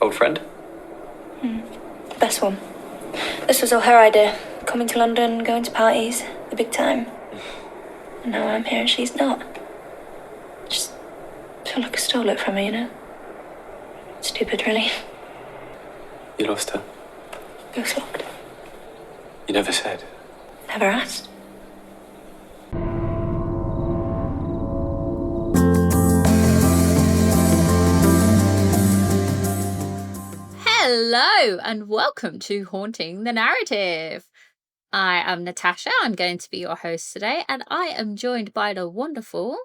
Old friend? Best one. This was all her idea. Coming to London, going to parties, the big time. And now I'm here and she's not. Just feel like I stole it from her, you know? Stupid, really. You lost her? Ghost locked. You never said. Never asked. Hello and welcome to Haunting the Narrative. I am Natasha. I'm going to be your host today, and I am joined by the wonderful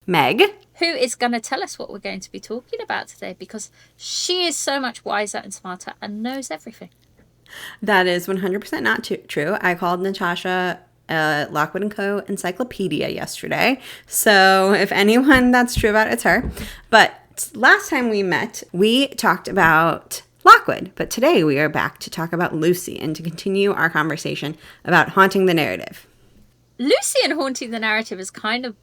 Meg, who is going to tell us what we're going to be talking about today, because she is so much wiser and smarter and knows everything. that is 100% not true. I called Natasha Lockwood & Co. encyclopedia yesterday. So if anyone that's true about, it's her. But last time we met, we talked about Lockwood. But today we are back to talk about Lucy and to continue our conversation about haunting the narrative. Lucy and Haunting the Narrative is kind of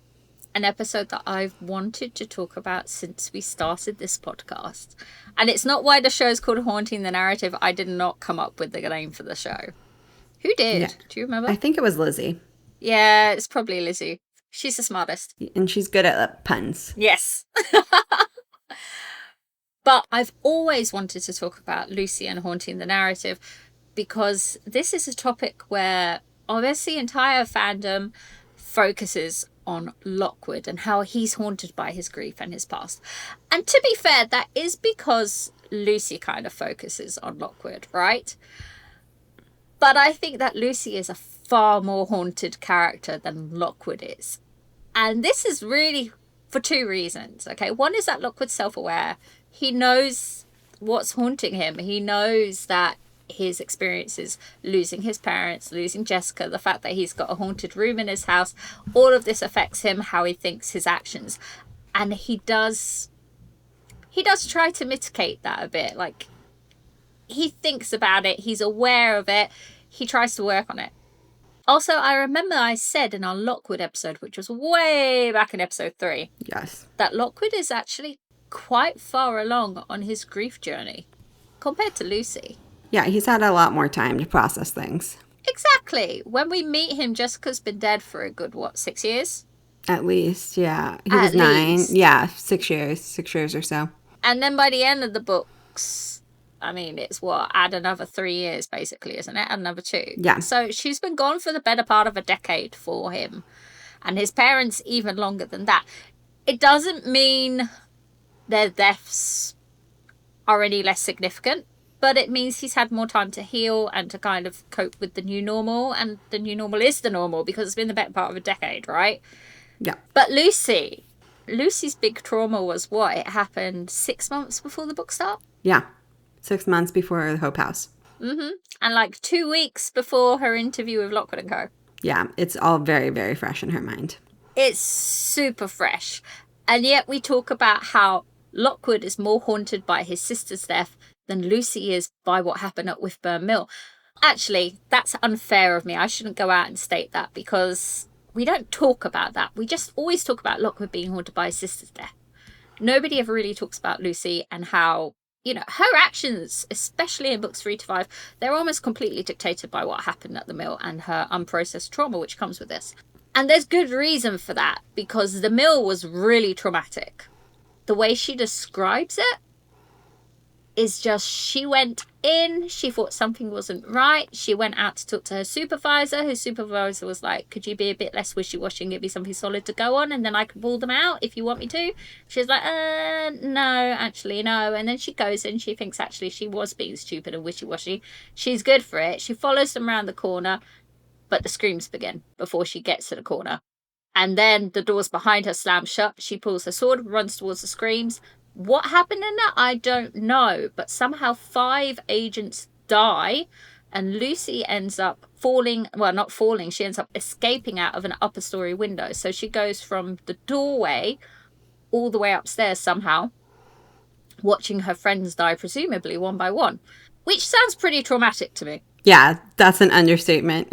an episode that I've wanted to talk about since we started this podcast. And it's not why the show's called Haunting the Narrative. I did not come up with the name for the show. Who did? Yeah. Do you remember? I think it was Lizzie. Yeah, it's probably Lizzie. She's the smartest. And she's good at puns. Yes. But I've always wanted to talk about Lucy and Haunting the Narrative because this is a topic where obviously entire fandom focuses on Lockwood and how he's haunted by his grief and his past. And to be fair, that is because Lucy kind of focuses on Lockwood, right? But I think that Lucy is a far more haunted character than Lockwood is. And this is really for two reasons, okay? One is that Lockwood's self-aware. He knows what's haunting him. He knows that his experiences, losing his parents, losing Jessica, the fact that he's got a haunted room in his house, all of this affects him, how he thinks, his actions. And he does try to mitigate that a bit. Like, he thinks about it, he's aware of it, he tries to work on it. Also, I remember I said in our Lockwood episode, which was way back in episode 3, Yes. that Lockwood is actually quite far along on his grief journey compared to Lucy. Yeah, he's had a lot more time to process things. Exactly. When we meet him, Jessica's been dead for a good, 6 years? At least, yeah. He At was 9. least. Yeah, 6 years. 6 years or so. And then by the end of the books, I mean, it's add another 3 years, basically, isn't it? Add another 2. Yeah. So she's been gone for the better part of a decade for him. And his parents even longer than that. It doesn't mean their deaths are any less significant, but it means he's had more time to heal and to kind of cope with the new normal. And the new normal is the normal because it's been the better part of a decade, right? Yeah. But Lucy's big trauma was what? It happened 6 months before the book start? Yeah. 6 months before the Hope House. Mm-hmm. And like 2 weeks before her interview with Lockwood & Co. Yeah, it's all very, very fresh in her mind. It's super fresh. And yet we talk about how Lockwood is more haunted by his sister's death than Lucy is by what happened at Whitburn Mill. Actually, that's unfair of me. I shouldn't go out and state that because we don't talk about that. We just always talk about Lockwood being haunted by his sister's death. Nobody ever really talks about Lucy and how, you know, her actions, especially in books 3 to 5, they're almost completely dictated by what happened at the mill and her unprocessed trauma, which comes with this. And there's good reason for that, because the mill was really traumatic. The way she describes it is just, she went in, she thought something wasn't right, she went out to talk to her supervisor. Her supervisor was like, could you be a bit less wishy-washy and give me something solid to go on, and then I can pull them out if you want me to? She's like, no, actually, no. And then she goes and she thinks actually she was being stupid and wishy-washy. She's good for it. She follows them around the corner, but the screams begin before she gets to the corner. And then the doors behind her slam shut. She pulls her sword, runs towards the screams. What happened in that? I don't know. But somehow 5 agents die and Lucy ends up falling. Well, not falling. She ends up escaping out of an upper story window. So she goes from the doorway all the way upstairs somehow, watching her friends die, presumably one by one, which sounds pretty traumatic to me. Yeah, that's an understatement.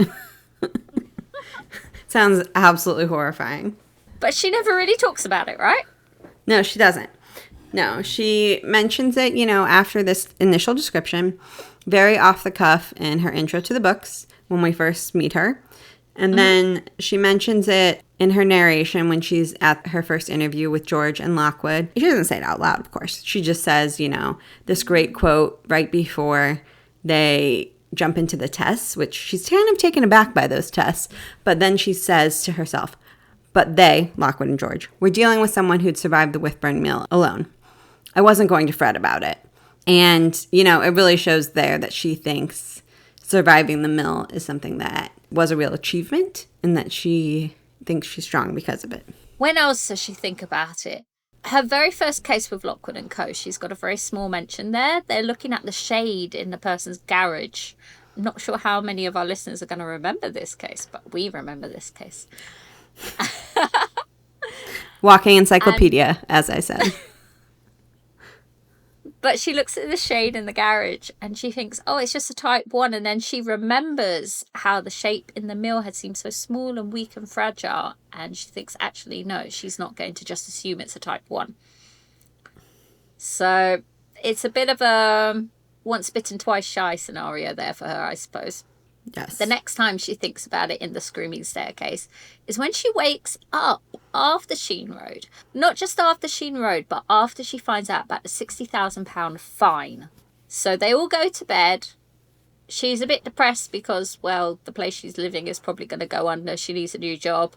Sounds absolutely horrifying. But she never really talks about it, right? No, she doesn't. No, she mentions it, after this initial description, very off the cuff in her intro to the books when we first meet her. And then she mentions it in her narration when she's at her first interview with George and Lockwood. She doesn't say it out loud, of course. She just says, this great quote right before they jump into the tests, which she's kind of taken aback by those tests. But then she says to herself, but they, Lockwood and George, were dealing with someone who'd survived the Whitburn Mill alone. I wasn't going to fret about it. And, it really shows there that she thinks surviving the mill is something that was a real achievement and that she thinks she's strong because of it. When else does she think about it? Her very first case with Lockwood and Co., she's got a very small mention there. They're looking at the shade in the person's garage. I'm not sure how many of our listeners are going to remember this case, but we remember this case. Walking encyclopedia, as I said. But she looks at the shade in the garage and she thinks, oh, it's just a type 1. And then she remembers how the shape in the mill had seemed so small and weak and fragile. And she thinks, actually, no, she's not going to just assume it's a type 1. So it's a bit of a once bitten, twice shy scenario there for her, I suppose. Yes. The next time she thinks about it in the screaming staircase is when she wakes up after Sheen Road. Not just after Sheen Road, but after she finds out about the £60,000 fine. So they all go to bed. She's a bit depressed because, well, the place she's living is probably going to go under. She needs a new job.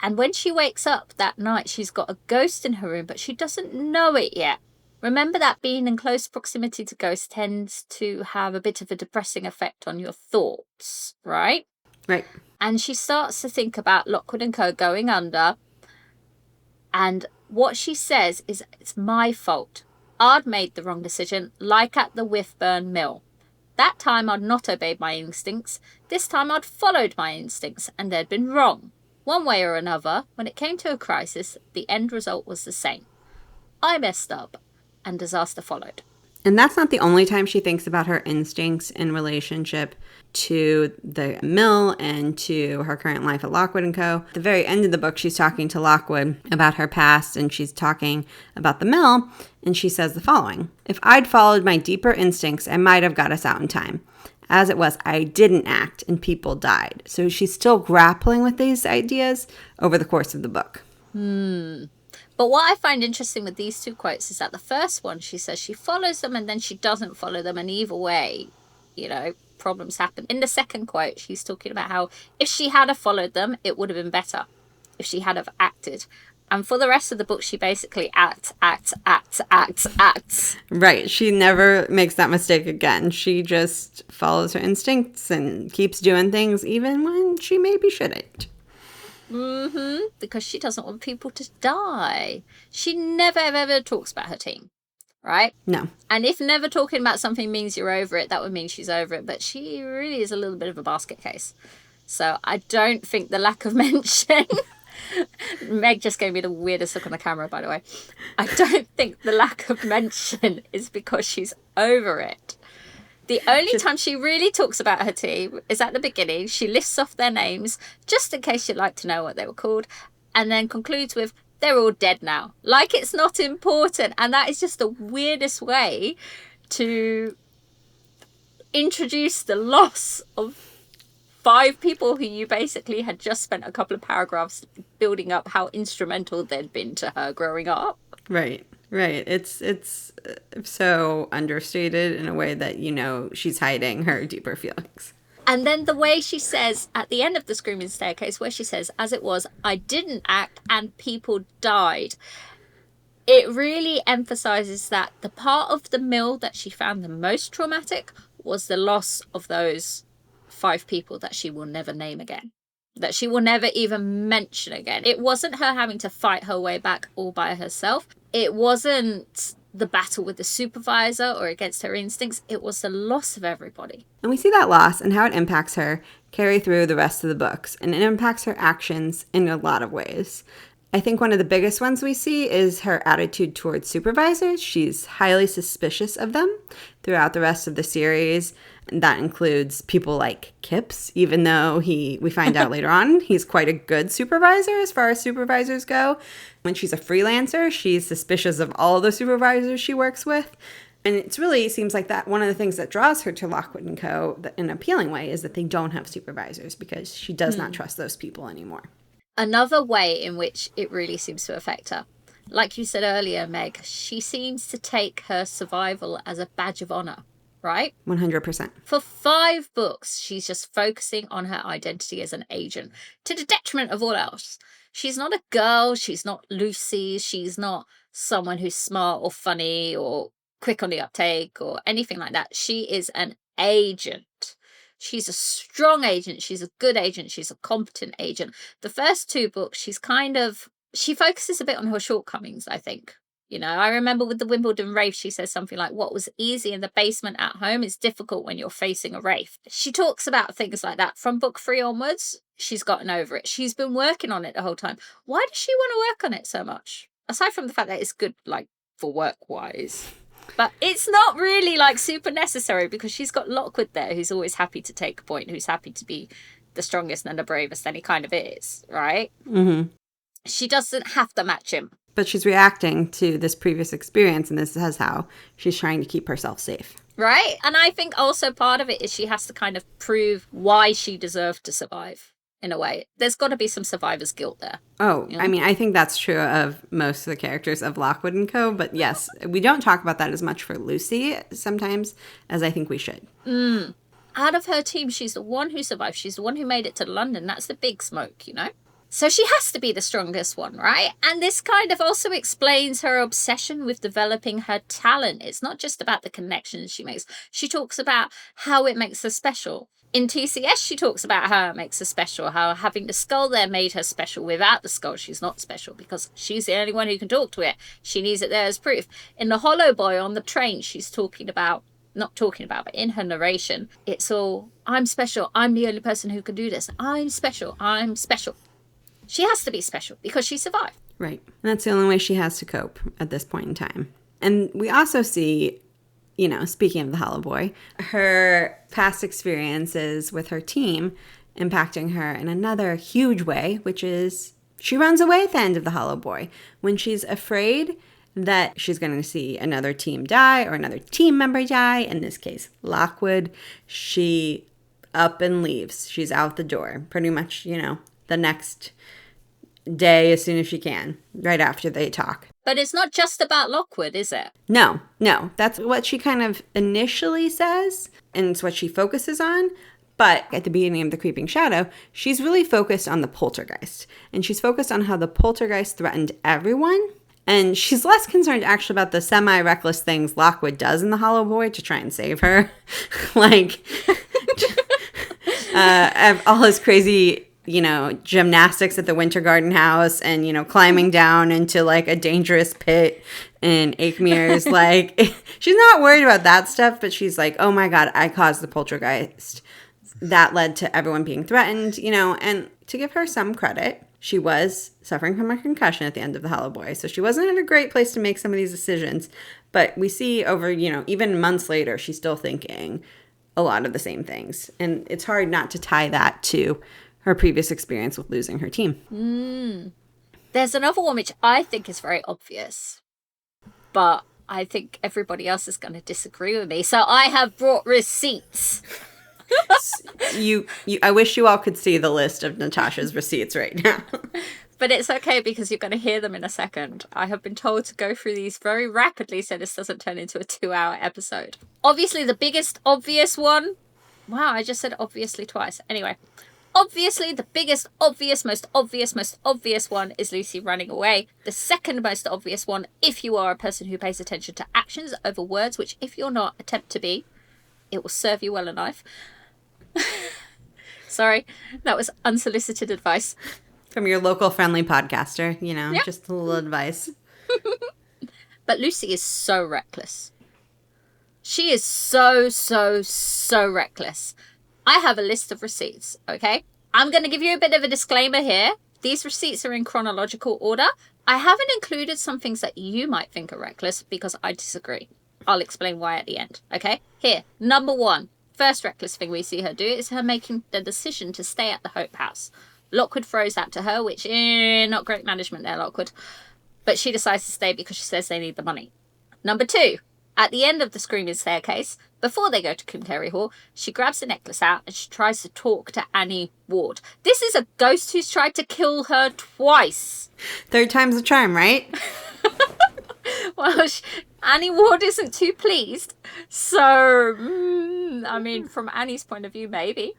And when she wakes up that night, she's got a ghost in her room, but she doesn't know it yet. Remember that being in close proximity to ghosts tends to have a bit of a depressing effect on your thoughts, right? Right. And she starts to think about Lockwood and Co. going under. And what she says is, it's my fault. I'd made the wrong decision, like at the Whitburn Mill. That time I'd not obeyed my instincts. This time I'd followed my instincts, and they'd been wrong. One way or another, when it came to a crisis, the end result was the same. I messed up. And disaster followed. And that's not the only time she thinks about her instincts in relationship to the mill and to her current life at Lockwood and Co. At the very end of the book, she's talking to Lockwood about her past, and she's talking about the mill, and she says the following. If I'd followed my deeper instincts, I might have got us out in time. As it was, I didn't act, and people died. So she's still grappling with these ideas over the course of the book. But what I find interesting with these two quotes is that the first one, she says she follows them and then she doesn't follow them. And either way, problems happen. In the second quote, she's talking about how if she had have followed them, it would have been better if she had have acted. And for the rest of the book, she basically acts. Right. She never makes that mistake again. She just follows her instincts and keeps doing things even when she maybe shouldn't. Because she doesn't want people to die. She never ever talks about her team, right? No. And if never talking about something means you're over it, that would mean she's over it. But she really is a little bit of a basket case. So I don't think the lack of mention... Meg just gave me the weirdest look on the camera, by the way. I don't think the lack of mention is because she's over it. The only time she really talks about her team is at the beginning. She lists off their names just in case you'd like to know what they were called, and then concludes with, they're all dead now. Like it's not important. And that is just the weirdest way to introduce the loss of 5 people who you basically had just spent a couple of paragraphs building up how instrumental they'd been to her growing up. Right. It's so understated in a way that, she's hiding her deeper feelings. And then the way she says at the end of the screaming staircase, where she says, as it was, I didn't act and people died. It really emphasizes that the part of the mill that she found the most traumatic was the loss of those 5 people that she will never name again, that she will never even mention again. It wasn't her having to fight her way back all by herself. It wasn't the battle with the supervisor or against her instincts. It was the loss of everybody. And we see that loss and how it impacts her carry through the rest of the books. And it impacts her actions in a lot of ways. I think one of the biggest ones we see is her attitude towards supervisors. She's highly suspicious of them throughout the rest of the series. And that includes people like Kips, even though we find out later on he's quite a good supervisor as far as supervisors go. When she's a freelancer, she's suspicious of all the supervisors she works with. And it really seems like that one of the things that draws her to Lockwood and Co. in an appealing way is that they don't have supervisors because she does not trust those people anymore. Another way in which it really seems to affect her, like you said earlier, Meg, she seems to take her survival as a badge of honor, right? 100%. For 5 books, she's just focusing on her identity as an agent to the detriment of all else. She's not a girl. She's not Lucy. She's not someone who's smart or funny or quick on the uptake or anything like that. She is an agent. She's a strong agent. She's a good agent. She's a competent agent. The first 2 books, she focuses a bit on her shortcomings, I think. You know, I remember with the Wimbledon Wraith, she says something like, what was easy in the basement at home is difficult when you're facing a Wraith. She talks about things like that. From book 3 onwards, she's gotten over it. She's been working on it the whole time. Why does she want to work on it so much? Aside from the fact that it's good, like, for work-wise. But it's not really, like, super necessary because she's got Lockwood there who's always happy to take a point, who's happy to be the strongest and the bravest, and he kind of is, right? Mm-hmm. She doesn't have to match him. But she's reacting to this previous experience, and this is how she's trying to keep herself safe. Right? And I think also part of it is she has to kind of prove why she deserved to survive, in a way. There's got to be some survivor's guilt there. Oh, You know? I mean, I think that's true of most of the characters of Lockwood and Co. But yes, we don't talk about that as much for Lucy sometimes as I think we should. Out of her team, she's the one who survived. She's the one who made it to London. That's the big smoke, you know? So she has to be the strongest one, right? And this kind of also explains her obsession with developing her talent. It's not just about the connections she makes. She talks about how it makes her special. In TCS, she talks about how it makes her special, how having the skull there made her special. Without the skull, she's not special because she's the only one who can talk to it. She needs it there as proof. In The Hollow Boy on the train, she's not talking about, but in her narration, it's all, I'm special. I'm the only person who can do this. I'm special. I'm special. She has to be special because she survived. Right. And that's the only way she has to cope at this point in time. And we also see, you know, speaking of the Hollow Boy, her past experiences with her team impacting her in another huge way, which is she runs away at the end of the Hollow Boy when she's afraid that she's going to see another team die or another team member die. In this case, Lockwood. She up and leaves. She's out the door pretty much, you know, the next day as soon as she can, right after they talk. But it's not just about Lockwood, is it? No. That's what she kind of initially says, and it's what she focuses on. But at the beginning of The Creeping Shadow, she's really focused on the poltergeist. And she's focused on how the poltergeist threatened everyone. And she's less concerned actually about the semi-reckless things Lockwood does in The Hollow Boy to try and save her. Like, all his crazy, you know, gymnastics at the Winter Garden house and, you know, climbing down into like a dangerous pit in Aikmir's. Like, she's not worried about that stuff, but she's like, oh my God, I caused the poltergeist. That led to everyone being threatened, you know, and to give her some credit, she was suffering from a concussion at the end of The Hollow Boy. So she wasn't in a great place to make some of these decisions. But we see over, you know, even months later, she's still thinking a lot of the same things. And it's hard not to tie that to her previous experience with losing her team. There's another one which I think is very obvious, but I think everybody else is going to disagree with me. So I have brought receipts. I wish you all could see the list of Natasha's receipts right now. But it's okay because you're going to hear them in a second. I have been told to go through these very rapidly so this doesn't turn into a 2-hour episode. Obviously, the biggest obvious one. Wow, I just said obviously twice. Anyway, obviously, the biggest most obvious one is Lucy running away. The second most obvious one, if you are a person who pays attention to actions over words, which if you're not, attempt to be, it will serve you well in life. Sorry, that was unsolicited advice. From your local friendly podcaster, you know, Yep. Just a little advice. But Lucy is so reckless. She is so reckless. I have a list of receipts, okay? I'm going to give you a bit of a disclaimer here. These receipts are in chronological order. I haven't included some things that you might think are reckless because I disagree. I'll explain why at the end, okay? Here, number 1. First reckless thing we see her do is her making the decision to stay at the Hope House. Lockwood throws that to her, which, not great management there, Lockwood. But she decides to stay because she says they need the money. Number 2, at the end of the screaming staircase, before they go to Kincaid Hall, she grabs the necklace out and she tries to talk to Annie Ward. This is a ghost who's tried to kill her twice. 3rd time's a charm, right? Well, Annie Ward isn't too pleased. So, I mean, from Annie's point of view, maybe.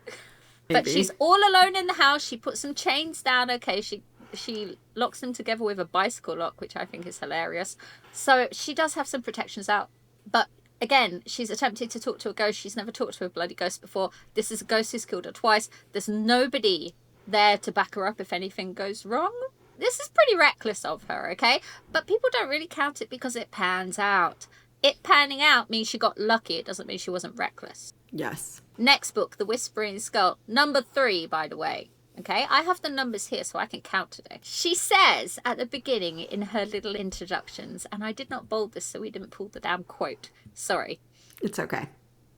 But she's all alone in the house. She puts some chains down. Okay, she locks them together with a bicycle lock, which I think is hilarious. So she does have some protections out. But again, she's attempted to talk to a ghost. She's never talked to a bloody ghost before. This is a ghost who's killed her twice. There's nobody there to back her up if anything goes wrong. This is pretty reckless of her, okay? But people don't really count it because it pans out. It panning out means she got lucky. It doesn't mean she wasn't reckless. Yes. Next book, The Whispering Skull. Number 3, by the way. Okay, I have the numbers here so I can count today. She says at the beginning in her little introductions, and I did not bold this so we didn't pull the damn quote. Sorry. It's okay.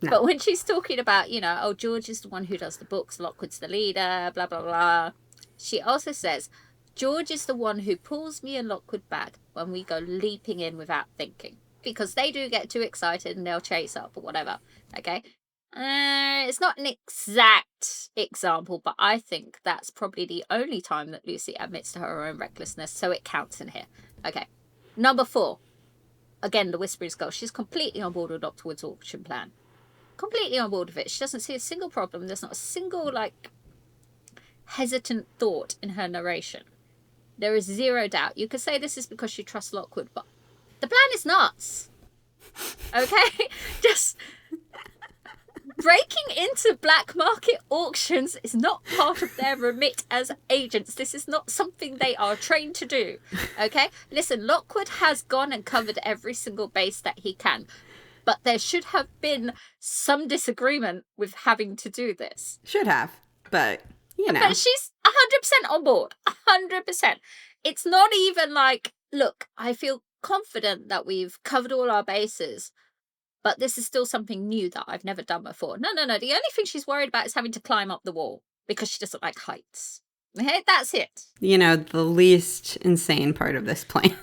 No. But when she's talking about, oh, George is the one who does the books, Lockwood's the leader, blah, blah, blah. She also says, George is the one who pulls me and Lockwood back when we go leaping in without thinking. Because they do get too excited and they'll chase up or whatever. Okay? It's not an exact example, but I think that's probably the only time that Lucy admits to her own recklessness, so it counts in here. Okay. Number 4. Again, the Whispering Skull. She's completely on board with Dr. Wood's auction plan. Completely on board with it. She doesn't see a single problem. There's not a single, hesitant thought in her narration. There is zero doubt. You could say this is because she trusts Lockwood, but the plan is nuts. Okay? Just breaking into black market auctions is not part of their remit as agents. This is not something they are trained to do. Okay? Listen, Lockwood has gone and covered every single base that he can. But there should have been some disagreement with having to do this. Should have, but But she's 100% on board. 100%. It's not even look, I feel confident that we've covered all our bases, but this is still something new that I've never done before. No. The only thing she's worried about is having to climb up the wall because she doesn't like heights. Okay, that's it. The least insane part of this plan.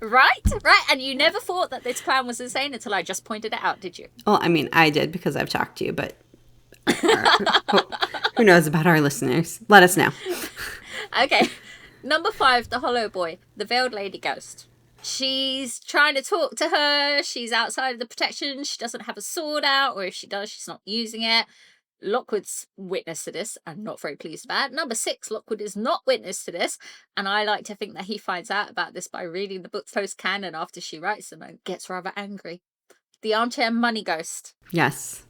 Right. And you never thought that this plan was insane until I just pointed it out, did you? Well, I mean, I did because I've talked to you, but who knows about our listeners? Let us know. Okay. Number 5, the Hollow Boy, the Veiled Lady Ghost. She's trying to talk to her. She's outside of the protection. She doesn't have a sword out, or if she does, she's not using it. Lockwood's witness to this and not very pleased about it. Number 6, Lockwood is not witness to this, and I like to think that he finds out about this by reading the book post canon after she writes them and gets rather angry. The Armchair Money Ghost. Yes.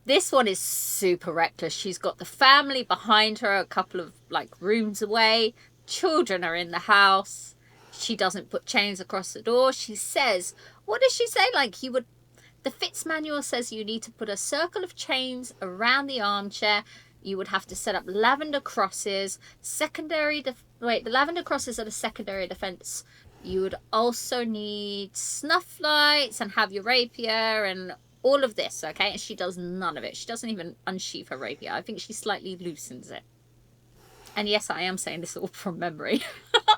This one is super reckless. She's got the family behind her, a couple of rooms away. Children are in the house. She doesn't put chains across the door. She says, what does she say? The Fitz manual says you need to put a circle of chains around the armchair. You would have to set up lavender crosses. The lavender crosses are the secondary defense. You would also need snuff lights and have your rapier and all of this, okay? And she does none of it. She doesn't even unsheath her rapier. I think she slightly loosens it. And yes, I am saying this all from memory.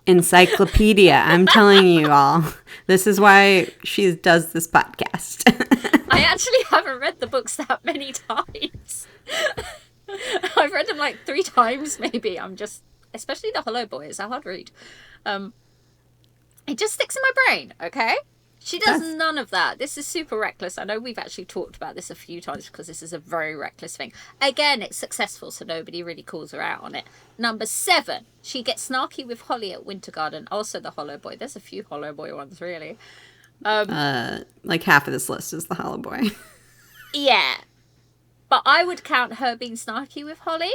Encyclopedia. I'm telling you all. This is why she does this podcast. I actually haven't read the books that many times. I've read them 3 times, maybe. Especially The Hollow Boy is a hard read. It just sticks in my brain, okay? She does none of that. This is super reckless. I know we've actually talked about this a few times because this is a very reckless thing. Again, it's successful, so nobody really calls her out on it. Number 7, she gets snarky with Holly at Winter Garden. Also the Hollow Boy. There's a few Hollow Boy ones, really. Half of this list is the Hollow Boy. Yeah. But I would count her being snarky with Holly.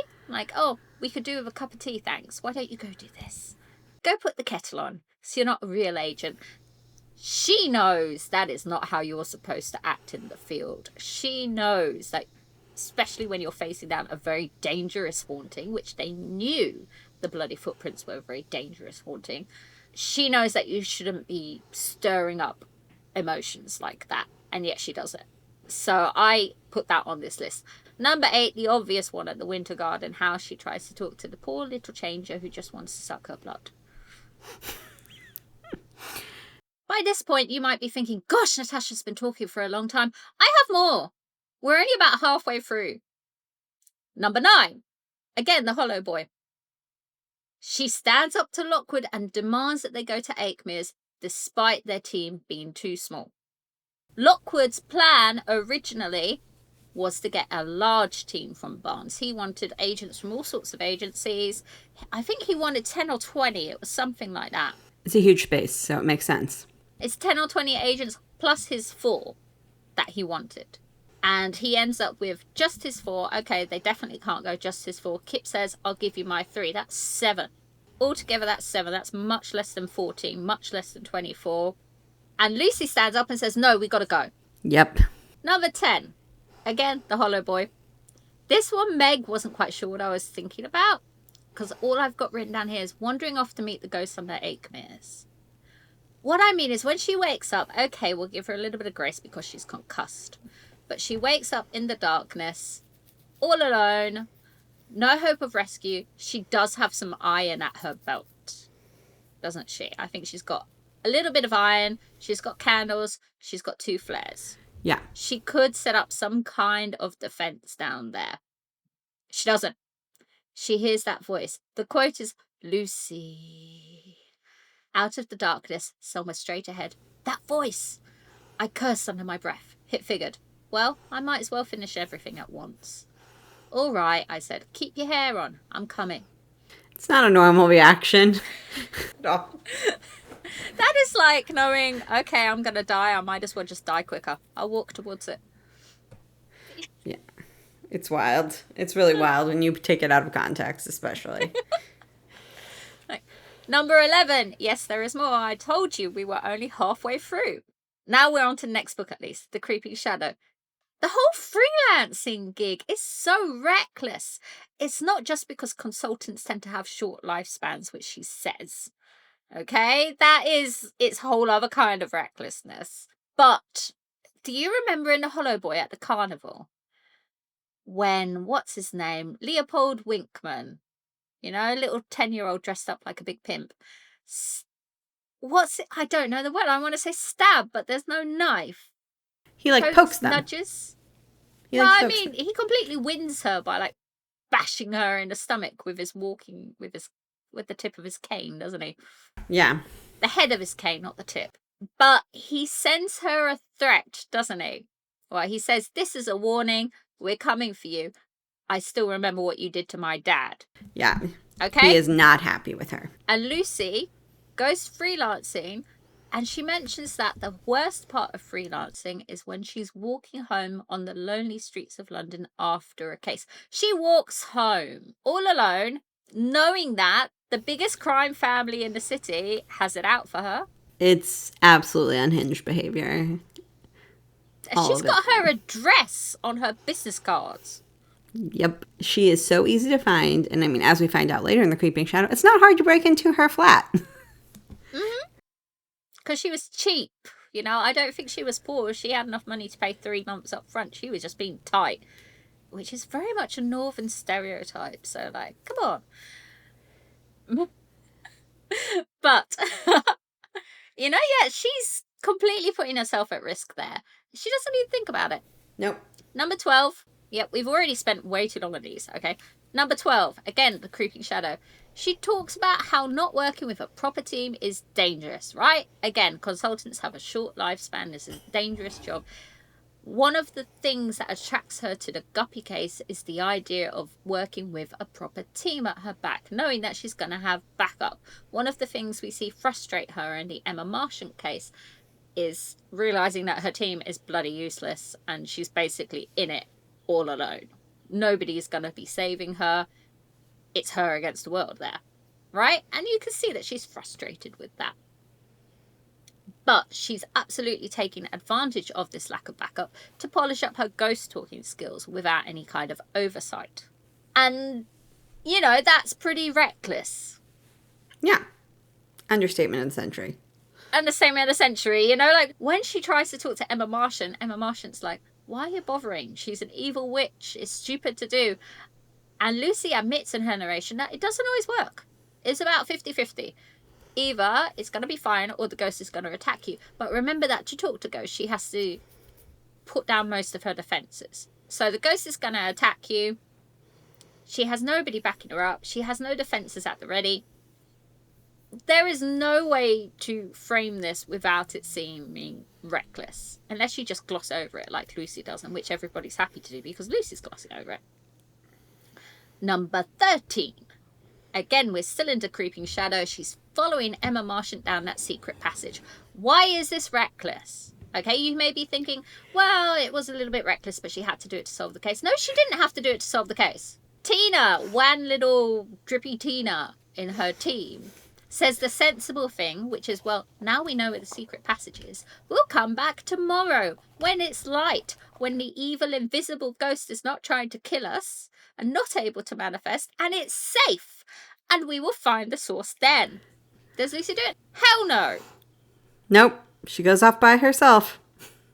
Oh, we could do with a cup of tea, thanks. Why don't you go do this? Go put the kettle on, so you're not a real agent. She knows that is not how you're supposed to act in the field. She knows that especially when you're facing down a very dangerous haunting, which they knew the bloody footprints were a very dangerous haunting. She knows that you shouldn't be stirring up emotions like that, and yet she does it. So I put that on this list. Number 8, the obvious one at the Winter Garden, how she tries to talk to the poor little changer who just wants to suck her blood. By this point, you might be thinking, gosh, Natasha's been talking for a long time. I have more. We're only about halfway through. Number 9, again, the Hollow Boy. She stands up to Lockwood and demands that they go to Akemere's, despite their team being too small. Lockwood's plan originally was to get a large team from Barnes. He wanted agents from all sorts of agencies. I think he wanted 10 or 20. It was something like that. It's a huge space, so it makes sense. It's 10 or 20 agents plus his 4 that he wanted. And he ends up with just his 4. Okay, they definitely can't go just his 4. Kip says, I'll give you my 3. That's 7. Altogether, that's 7. That's much less than 14, much less than 24. And Lucy stands up and says, no, we got to go. Yep. Number 10. Again, the Hollow Boy. This one, Meg wasn't quite sure what I was thinking about, because all I've got written down here is wandering off to meet the ghosts on their Akemere's. What I mean is when she wakes up, okay, we'll give her a little bit of grace because she's concussed. But she wakes up in the darkness, all alone, no hope of rescue. She does have some iron at her belt, doesn't she? I think she's got a little bit of iron. She's got candles. She's got 2 flares. Yeah. She could set up some kind of defense down there. She doesn't. She hears that voice. The quote is, Lucy. Out of the darkness, somewhere straight ahead. That voice! I cursed under my breath. It figured, well, I might as well finish everything at once. All right, I said, keep your hair on. I'm coming. It's not a normal reaction. No. That is like knowing, okay, I'm going to die. I might as well just die quicker. I'll walk towards it. Yeah. It's wild. It's really wild when you take it out of context, especially. Number 11. Yes, there is more. I told you we were only halfway through. Now we're on to the next book at least, The Creeping Shadow. The whole freelancing gig is so reckless. It's not just because consultants tend to have short lifespans, which she says. Okay, that is its whole other kind of recklessness. But do you remember in The Hollow Boy at the carnival when, what's his name, Leopold Winkman, you know, a little 10-year-old dressed up like a big pimp. What's it? I don't know the word. I want to say stab, but there's no knife. He like pokes them. Nudges. He, well, like, I pokes mean, he completely wins her by like bashing her in the stomach with his with the tip of his cane, doesn't he? Yeah. The head of his cane, not the tip. But he sends her a threat, doesn't he? Well, he says, this is a warning. We're coming for you. I still remember what you did to my dad. Yeah. Okay? He is not happy with her. And Lucy goes freelancing, and she mentions that the worst part of freelancing is when she's walking home on the lonely streets of London after a case. She walks home all alone, knowing that the biggest crime family in the city has it out for her. It's absolutely unhinged behavior. She's got her address on her business cards. Yep. She is so easy to find. And I mean, as we find out later in The Creeping Shadow, it's not hard to break into her flat. Because she was cheap. You know, I don't think she was poor. She had enough money to pay 3 months up front. She was just being tight, which is very much a northern stereotype. So, like, come on. But, you know, yeah, she's completely putting herself at risk there. She doesn't even think about it. Nope. Number 12. Yep, we've already spent way too long on these, okay? Number 12, again, The Creeping Shadow. She talks about how not working with a proper team is dangerous, right? Again, consultants have a short lifespan. This is a dangerous job. One of the things that attracts her to the Guppy case is the idea of working with a proper team at her back, knowing that she's going to have backup. One of the things we see frustrate her in the Emma Marchant case is realizing that her team is bloody useless and she's basically in it all alone. Nobody's going to be saving her. It's her against the world there, right? And you can see that she's frustrated with that. But she's absolutely taking advantage of this lack of backup to polish up her ghost talking skills without any kind of oversight. And, you know, that's pretty reckless. Yeah. Understatement of the century. Understatement of the century, you know, like when she tries to talk to Emma Martian, Emma Martian's like, why are you bothering? She's an evil witch. It's stupid to do. And Lucy admits in her narration that it doesn't always work. It's about 50-50. Either it's going to be fine or the ghost is going to attack you. But remember that to talk to ghosts, she has to put down most of her defenses. So the ghost is going to attack you. She has nobody backing her up. She has no defenses at the ready. There is no way to frame this without it seeming reckless. Unless you just gloss over it like Lucy does, and which everybody's happy to do because Lucy's glossing over it. Number 13. Again, we're still into Creeping Shadow. She's following Emma Martian down that secret passage. Why is this reckless? Okay, you may be thinking, well, it was a little bit reckless, but she had to do it to solve the case. No, she didn't have to do it to solve the case. Tina, one little drippy Tina in her team, says the sensible thing, which is, well, now we know where the secret passage is. We'll come back tomorrow when it's light, when the evil invisible ghost is not trying to kill us and not able to manifest, and it's safe. And we will find the source then. Does Lucy do it? Hell no. Nope. She goes off by herself.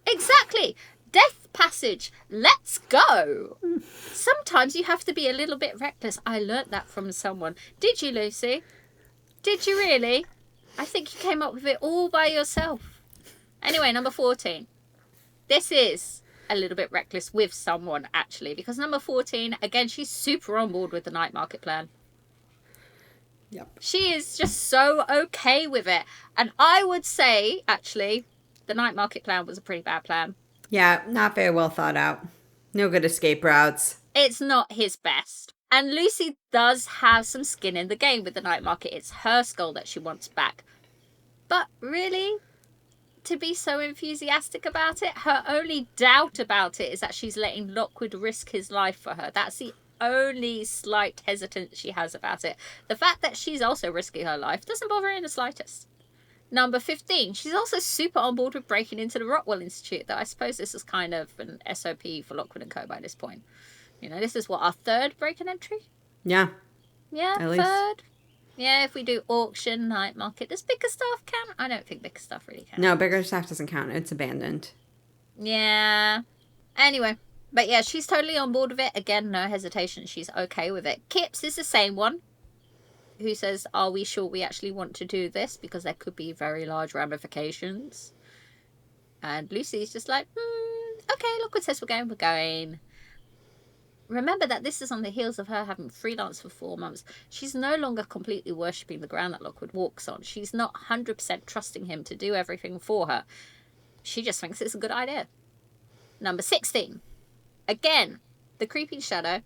Exactly. Death passage. Let's go. Sometimes you have to be a little bit reckless. I learnt that from someone. Did you, Lucy? Did you really? I think you came up with it all by yourself. Anyway, number 14. This is a little bit reckless with someone, actually, because number 14, again, she's super on board with the night market plan. Yep. She is just so okay with it. And I would say, actually, the night market plan was a pretty bad plan. Yeah, not very well thought out. No good escape routes. It's not his best. And Lucy does have some skin in the game with the night market. It's her skull that she wants back. But really, to be so enthusiastic about it, her only doubt about it is that she's letting Lockwood risk his life for her. That's the only slight hesitance she has about it. The fact that she's also risking her life doesn't bother her in the slightest. Number 15, she's also super on board with breaking into the Rockwell Institute, though I suppose this is kind of an SOP for Lockwood and Co. by this point. You know, this is what, our third break-in entry? Yeah. Yeah, at least. third. Yeah, if we do auction, night market, does bigger stuff count? I don't think bigger stuff really counts. No, bigger stuff doesn't count. It's abandoned. Yeah. Anyway, but yeah, she's totally on board with it. Again, no hesitation. She's okay with it. Kipps is the same one, who says, are we sure we actually want to do this? Because there could be very large ramifications. And Lucy's just like, okay, Lockwood says we're going. Remember that this is on the heels of her having freelanced for 4 months. She's no longer completely worshipping the ground that Lockwood walks on. She's not 100% trusting him to do everything for her. She just thinks it's a good idea. Number 16. Again, the Creeping Shadow.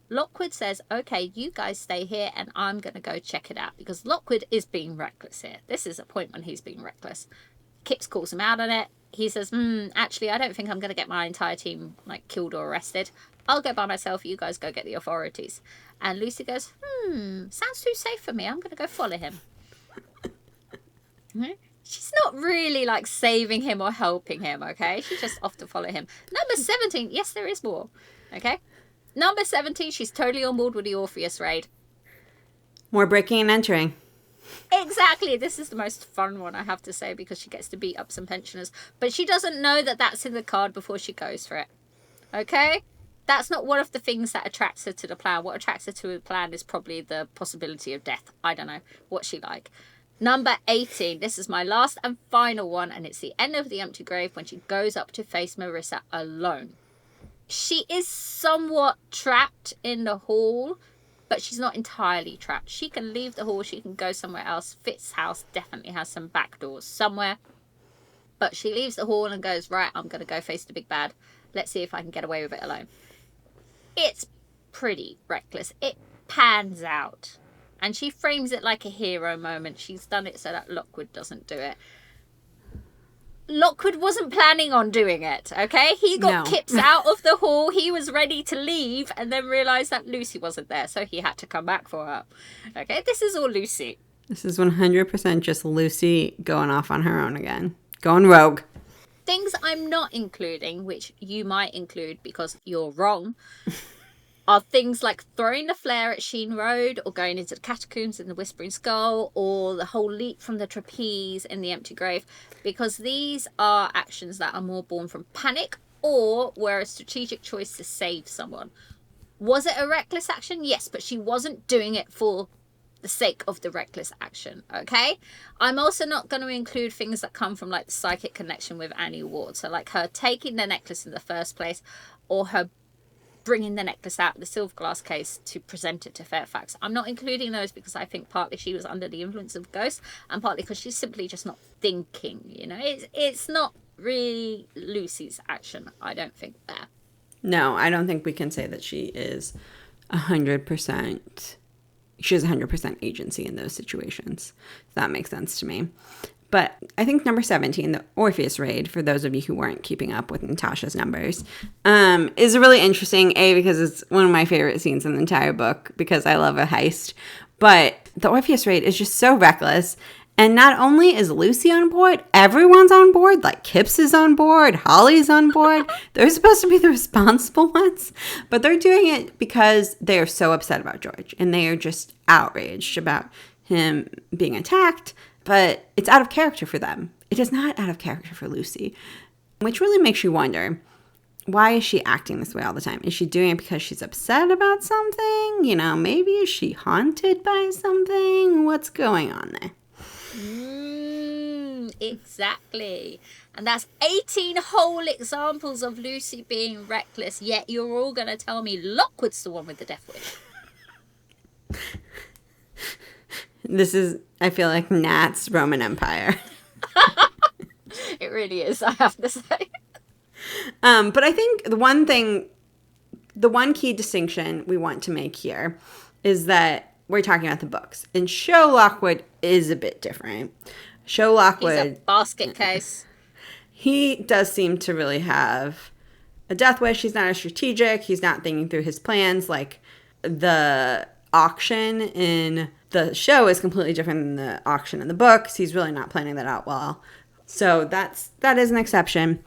Lockwood says, okay, you guys stay here and I'm going to go check it out. Because Lockwood is being reckless here. This is a point when he's being reckless. Kipps calls him out on it. He says, actually, I don't think I'm going to get my entire team killed or arrested. I'll go by myself. You guys go get the authorities. And Lucy goes, sounds too safe for me. I'm going to go follow him. She's not really saving him or helping him, okay? She's just off to follow him. Number 17. Yes, there is more. Okay? Number 17, she's totally on board with the Orpheus raid. More breaking and entering. Exactly. This is the most fun one, I have to say, because she gets to beat up some pensioners. But she doesn't know that that's in the card before she goes for it. Okay? That's not one of the things that attracts her to the plan. What attracts her to the plan is probably the possibility of death. I don't know. What's she like? Number 18. This is my last and final one, and it's the end of the empty grave when she goes up to face Marissa alone. She is somewhat trapped in the hall, but she's not entirely trapped. She can leave the hall. She can go somewhere else. Fitz's house definitely has some back doors somewhere. But she leaves the hall and goes, right, I'm going to go face the big bad. Let's see if I can get away with it alone. It's pretty reckless. It pans out. And she frames it like a hero moment. She's done it so that Lockwood doesn't do it. Lockwood wasn't planning on doing it, okay? He got Kipps out of the hall. He was ready to leave and then realised that Lucy wasn't there. So he had to come back for her. Okay, this is all Lucy. This is 100% just Lucy going off on her own again. Going rogue. Things I'm not including, which you might include because you're wrong, are things like throwing the flare at Sheen Road, or going into the catacombs in the Whispering Skull, or the whole leap from the trapeze in the Empty Grave, because these are actions that are more born from panic or were a strategic choice to save someone. Was it a reckless action? Yes, but she wasn't doing it for the sake of the reckless action, okay? I'm also not going to include things that come from like the psychic connection with Annie Ward, so like her taking the necklace in the first place, or her bringing the necklace out of the silver glass case to present it to Fairfax. I'm not including those because I think partly she was under the influence of ghosts, and partly because she's simply just not thinking, you know? It's not really Lucy's action, I don't think, there. No, I don't think we can say that she is 100%. She has 100% agency in those situations. That makes sense to me. But I think number 17, the Orpheus raid, for those of you who weren't keeping up with Natasha's numbers, is really interesting, because it's one of my favorite scenes in the entire book, because I love a heist. But the Orpheus raid is just so reckless. And not only is Lucy on board, everyone's on board. Like Kipps is on board, Holly's on board. They're supposed to be the responsible ones. But they're doing it because they are so upset about George. And they are just outraged about him being attacked. But it's out of character for them. It is not out of character for Lucy, which really makes you wonder, why is she acting this way all the time? Is she doing it because she's upset about something? You know, maybe is she haunted by something? What's going on there? Exactly. And that's 18 whole examples of Lucy being reckless, yet you're all going to tell me Lockwood's the one with the death wish. This is, I feel like, Nat's Roman Empire. It really is, I have to say. But I think the one key distinction we want to make here is that we're talking about the books. And Show Lockwood is a bit different. Show Lockwood... He's a basket case. He does seem to really have a death wish. He's not as strategic. He's not thinking through his plans. Like, the auction in the show is completely different than the auction in the books. He's really not planning that out well. So that is an exception.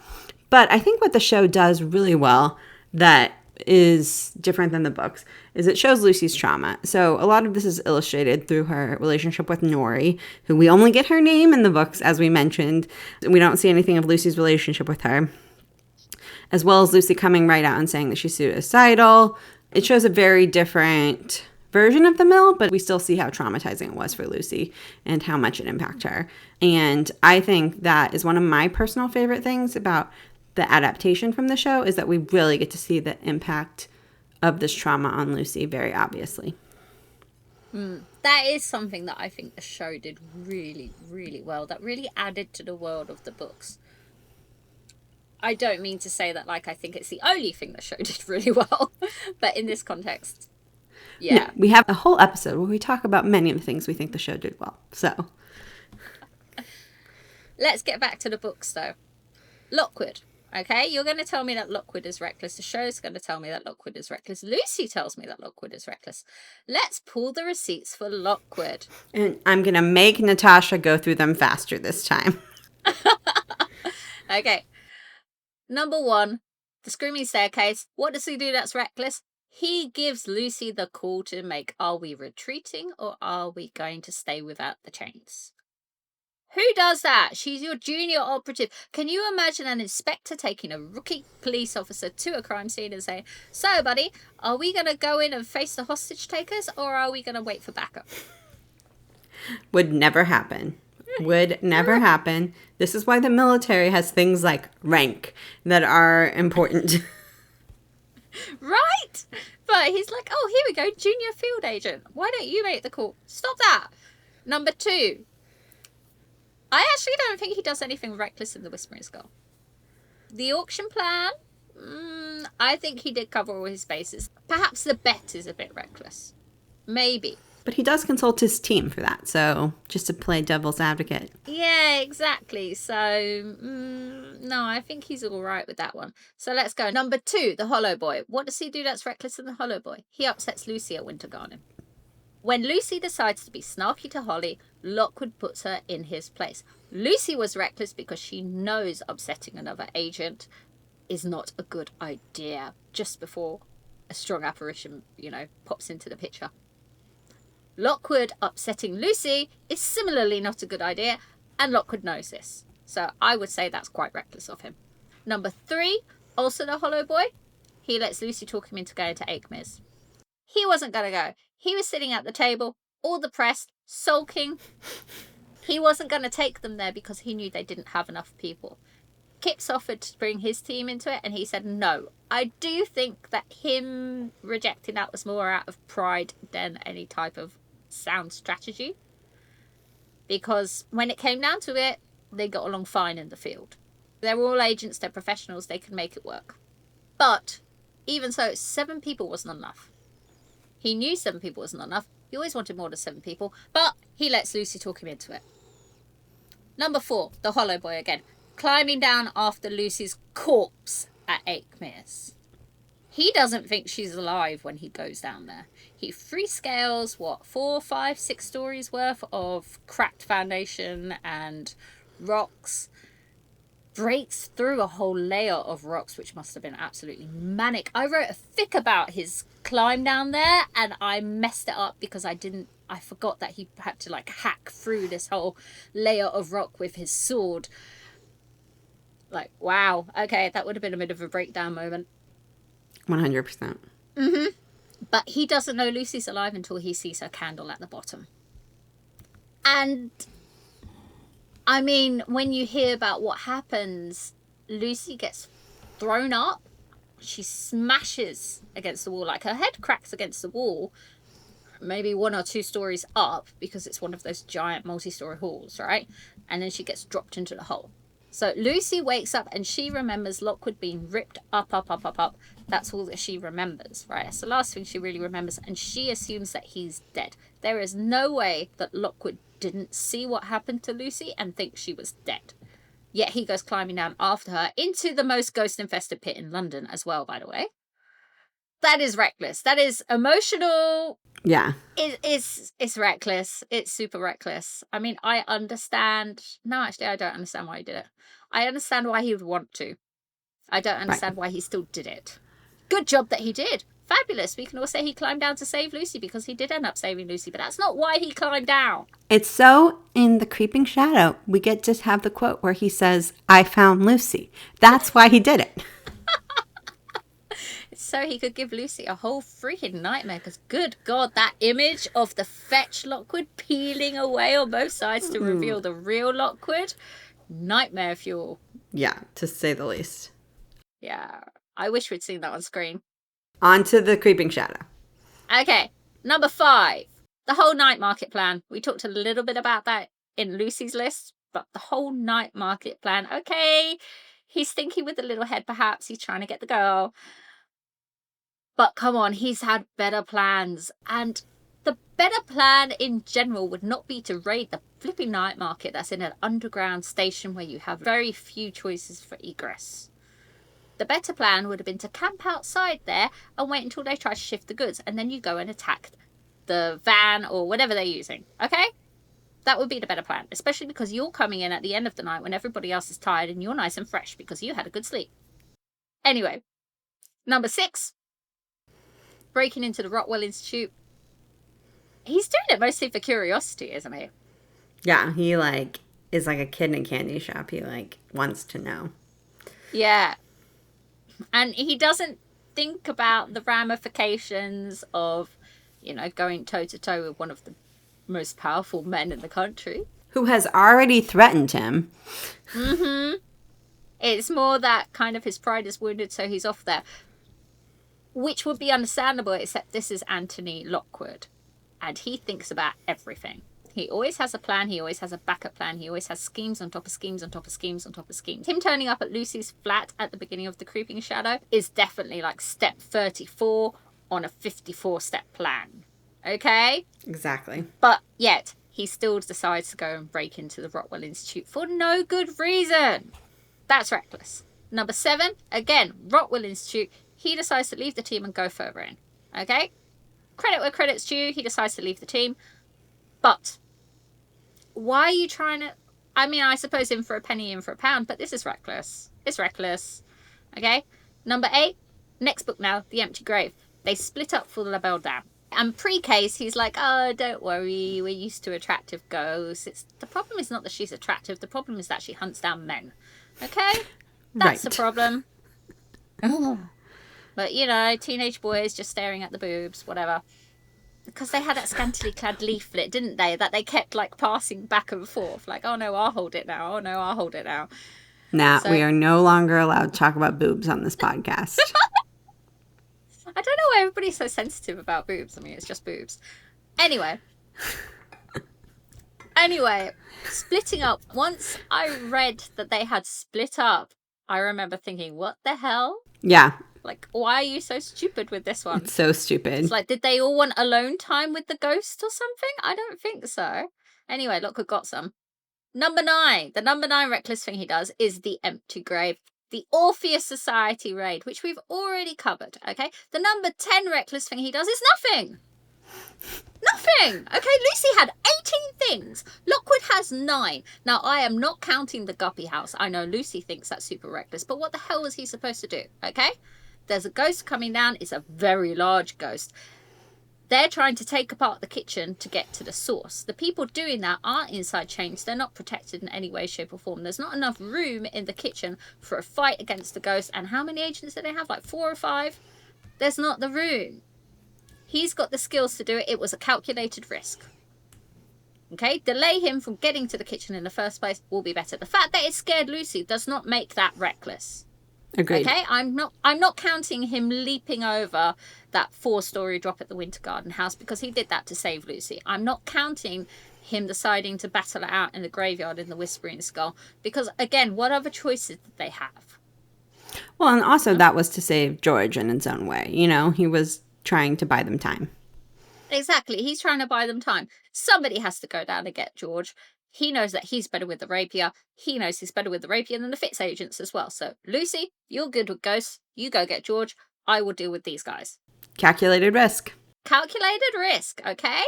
But I think what the show does really well that is different than the books is it shows Lucy's trauma. So a lot of this is illustrated through her relationship with Nori, who we only get her name in the books, as we mentioned. We don't see anything of Lucy's relationship with her, as well as Lucy coming right out and saying that she's suicidal. It shows a very different version of the mill, but we still see how traumatizing it was for Lucy and how much it impacted her. And I think that is one of my personal favorite things about the adaptation from the show, is that we really get to see the impact of this trauma on Lucy very obviously. That is something that I think the show did really, really well. That really added to the world of the books. I don't mean to say that like I think it's the only thing the show did really well, but in this context, yeah. No, we have a whole episode where we talk about many of the things we think the show did well. So let's get back to the books though. Lockwood. Okay, you're going to tell me that Lockwood is reckless. The show's going to tell me that Lockwood is reckless. Lucy tells me that Lockwood is reckless. Let's pull the receipts for Lockwood. And I'm going to make Natasha go through them faster this time. Okay. Number 1, the screaming staircase. What does he do that's reckless? He gives Lucy the call to make. Are we retreating or are we going to stay without the chains? Who does that? She's your junior operative. Can you imagine an inspector taking a rookie police officer to a crime scene and saying, so, buddy, are we going to go in and face the hostage takers or are we going to wait for backup? Would never happen. Would never happen. This is why the military has things like rank that are important. Right? But he's like, oh, here we go, junior field agent. Why don't you make the call? Stop that. Number 2. I actually don't think he does anything reckless in the Whispering Skull. The auction plan, I think he did cover all his bases. Perhaps the bet is a bit reckless. Maybe. But he does consult his team for that, so just to play devil's advocate. Yeah, exactly. So, no, I think he's all right with that one. So let's go. Number 2, the Hollow Boy. What does he do that's reckless in the Hollow Boy? He upsets Lucy at Winter Garden. When Lucy decides to be snarky to Holly, Lockwood puts her in his place. Lucy was reckless because she knows upsetting another agent is not a good idea just before a strong apparition, pops into the picture. Lockwood upsetting Lucy is similarly not a good idea, and Lockwood knows this. So I would say that's quite reckless of him. Number 3, also the Hollow Boy. He lets Lucy talk him into going to Aikmere's. He wasn't going to go. He was sitting at the table, all depressed, sulking. He wasn't going to take them there because he knew they didn't have enough people. Kip's offered to bring his team into it, and he said no. I do think that him rejecting that was more out of pride than any type of sound strategy. Because when it came down to it, they got along fine in the field. They're all agents, they're professionals, they can make it work. But even so, 7 people wasn't enough. He knew 7 people wasn't enough. He always wanted more than 7 people, but he lets Lucy talk him into it. Number 4, the Hollow Boy again, climbing down after Lucy's corpse at Aikmere's. He doesn't think she's alive when he goes down there. He free scales, 4, 5, 6 stories worth of cracked foundation and rocks, breaks through a whole layer of rocks, which must have been absolutely manic. I wrote a fic about his climb down there, and I messed it up because I forgot that he had to hack through this whole layer of rock with his sword. Wow, okay, that would have been a bit of a breakdown moment. 100%. But he doesn't know Lucy's alive until he sees her candle at the bottom. And I mean, when you hear about what happens, Lucy gets thrown up. She smashes against the wall. Her head cracks against the wall, maybe 1 or 2 stories up, because it's one of those giant multi-story halls, right? And then she gets dropped into the hole. So Lucy wakes up and she remembers Lockwood being ripped up. That's all that she remembers, right? That's the last thing she really remembers. And she assumes that he's dead. There is no way that Lockwood didn't see what happened to Lucy and think she was dead. Yet he goes climbing down after her into the most ghost-infested pit in London as well, by the way. That is reckless. That is emotional. Yeah. It's reckless. It's super reckless. I mean, I understand. No, actually, I don't understand why he did it. I understand why he would want to. I don't understand why he still did it. Good job that he did. Fabulous. We can all say he climbed down to save Lucy because he did end up saving Lucy, but that's not why he climbed down. It's so in The Creeping Shadow, we get to have the quote where he says, "I found Lucy." That's why he did it. So he could give Lucy a whole freaking nightmare, because good God, that image of the fetch Lockwood peeling away on both sides to reveal the real Lockwood, nightmare fuel. Yeah, to say the least. Yeah, I wish we'd seen that on screen. On to The Creeping Shadow. Okay, number 5, the whole night market plan. We talked a little bit about that in Lucy's list, but the whole night market plan. Okay, he's thinking with a little head, perhaps. He's trying to get the girl. But come on, he's had better plans. And the better plan in general would not be to raid the flipping night market that's in an underground station where you have very few choices for egress. The better plan would have been to camp outside there and wait until they try to shift the goods, and then you go and attack the van or whatever they're using, okay? That would be the better plan, especially because you're coming in at the end of the night when everybody else is tired and you're nice and fresh because you had a good sleep. Anyway, number 6, breaking into the Rockwell Institute. He's doing it mostly for curiosity, isn't he? Yeah, he is like a kid in a candy shop. He wants to know. Yeah. And he doesn't think about the ramifications of, going toe-to-toe with one of the most powerful men in the country. Who has already threatened him. Mm-hmm. It's more that kind of his pride is wounded, so he's off there. Which would be understandable, except this is Anthony Lockwood. And he thinks about everything. He always has a plan. He always has a backup plan. He always has schemes on top of schemes on top of schemes on top of schemes. Him turning up at Lucy's flat at the beginning of The Creeping Shadow is definitely step 34 on a 54-step plan. Okay? Exactly. But yet, he still decides to go and break into the Rockwell Institute for no good reason. That's reckless. Number 7, again, Rockwell Institute. He decides to leave the team and go further in. Okay? credit where credit's due, he decides to leave the team. But why are you trying to... I mean, I suppose in for a penny, in for a pound, but this is reckless. It's reckless. Okay? Number 8, next book now, The Empty Grave. They split up for La Belle Dame. And pre-case, he's like, oh, don't worry, we're used to attractive ghosts. The problem is not that she's attractive. The problem is that she hunts down men. Okay? That's the problem. But, you know, teenage boys just staring at the boobs, whatever. Because they had that scantily clad leaflet, didn't they? That they kept, like, passing back and forth. Like, oh, no, I'll hold it now. Oh, no, I'll hold it now. Nah, we are no longer allowed to talk about boobs on this podcast. I don't know why everybody's so sensitive about boobs. I mean, it's just boobs. Anyway, splitting up. Once I read that they had split up, I remember thinking, what the hell? Yeah. Like, why are you so stupid with this one? It's so stupid. It's like, did they all want alone time with the ghost or something? I don't think so. Anyway, Lockwood got some. Number 9. The number 9 reckless thing he does is The Empty Grave. The Orpheus Society raid, which we've already covered, okay? The number 10 reckless thing he does is nothing. Nothing! Okay, Lucy had 18 things. Lockwood has 9. Now, I am not counting the Guppy house. I know Lucy thinks that's super reckless, but what the hell was he supposed to do, okay? There's a ghost coming down. It's a very large ghost. They're trying to take apart the kitchen to get to the source. The people doing that aren't inside chains. They're not protected in any way, shape or form. There's not enough room in the kitchen for a fight against the ghost. And how many agents do they have? Like 4 or 5? There's not the room. He's got the skills to do it. It was a calculated risk. Okay? Delay him from getting to the kitchen in the first place will be better. The fact that it scared Lucy does not make that reckless. Agreed. Okay, I'm not counting him leaping over that 4-story drop at the Winter Garden house because he did that to save Lucy. I'm not counting him deciding to battle it out in the graveyard in the Whispering Skull because, again, what other choices did they have? Well, and also that was to save George in his own way. You know, he was trying to buy them time. Exactly, he's trying to buy them time. Somebody has to go down and get George. He knows that he's better with the rapier. He knows he's better with the rapier than the Fitz agents as well. So, Lucy, you're good with ghosts. You go get George. I will deal with these guys. Calculated risk. Calculated risk, okay?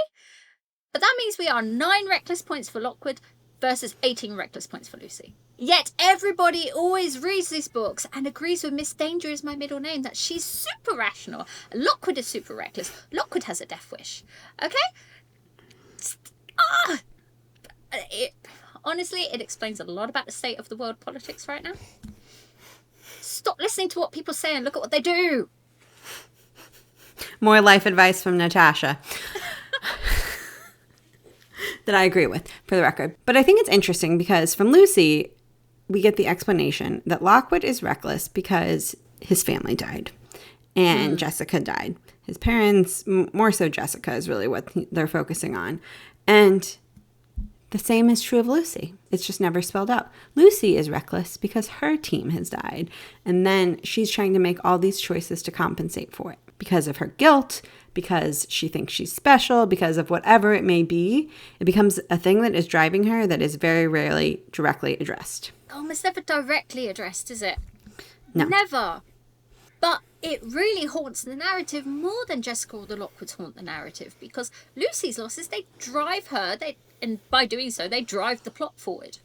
But that means we are 9 reckless points for Lockwood versus 18 reckless points for Lucy. Yet everybody always reads these books and agrees with Miss Danger is my middle name, that she's super rational. Lockwood is super reckless. Lockwood has a death wish, okay? Honestly, it explains a lot about the state of the world politics right now. Stop listening to what people say and look at what they do. More life advice from Natasha. That I agree with, for the record. But I think it's interesting because from Lucy, we get the explanation that Lockwood is reckless because his family died and Jessica died. His parents, more so Jessica, is really what they're focusing on. And the same is true of Lucy. It's just never spelled out. Lucy is reckless because her team has died. And then she's trying to make all these choices to compensate for it. Because of her guilt, because she thinks she's special, because of whatever it may be. It becomes a thing that is driving her that is very rarely directly addressed. Almost never directly addressed, is it? No. Never. But it really haunts the narrative more than Jessica or the Lockwoods haunt the narrative, because Lucy's losses, they drive her, and by doing so, they drive the plot forward.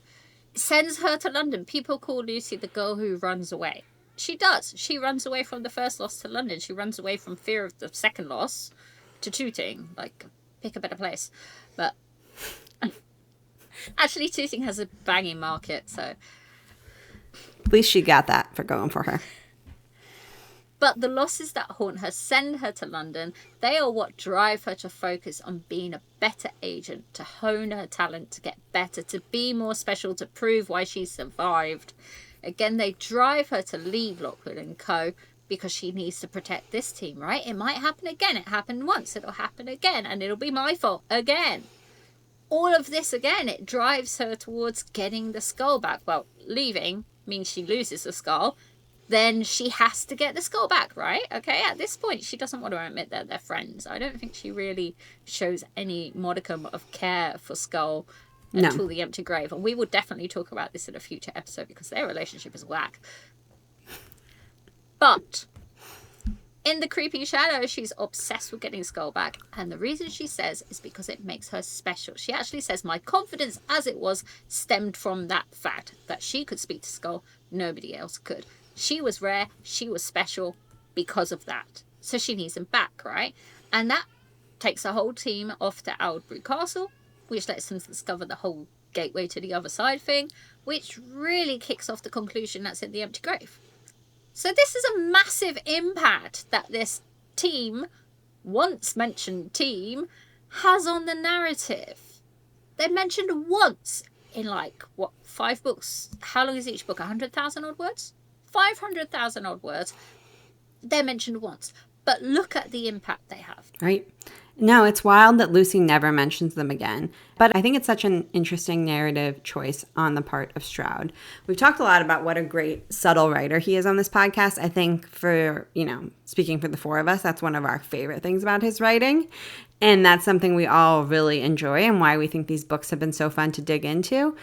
It sends her to London. People call Lucy the girl who runs away. She does. She runs away from the first loss to London. She runs away from fear of the second loss to Tooting. Like, pick a better place. But actually, Tooting has a banging market, so... At least she got that for going for her. But the losses that haunt her send her to London. They are what drive her to focus on being a better agent, to hone her talent, to get better, to be more special, to prove why she survived. Again, they drive her to leave Lockwood and Co. because she needs to protect this team, right? It might happen again. It happened once. It'll happen again. And it'll be my fault again. All of this, again, it drives her towards getting the skull back. Well, leaving means she loses the skull. Then she has to get the skull back, right? Okay, at this point, she doesn't want to admit that they're friends. I don't think she really shows any modicum of care for Skull until the Empty Grave. And we will definitely talk about this in a future episode because their relationship is whack. But In the creeping shadow, she's obsessed with getting Skull back. And the reason she says is because it makes her special. She actually says, my confidence as it was stemmed from that fact that she could speak to Skull. Nobody else could. She was rare. She was special because of that. So she needs him back, right? And that takes the whole team off to Aldbury Castle, which lets them discover the whole gateway to the other side thing, which really kicks off the conclusion that's in the empty grave. So this is a massive impact that this team, once mentioned team, has on the narrative. They're mentioned once in 5 books. How long is each book? 100,000 odd words? 500,000 odd words. They're mentioned once. But look at the impact they have. Right. No, it's wild that Lucy never mentions them again. But I think it's such an interesting narrative choice on the part of Stroud. We've talked a lot about what a great subtle writer he is on this podcast. I think for, speaking for the four of us, that's one of our favorite things about his writing. And that's something we all really enjoy and why we think these books have been so fun to dig into.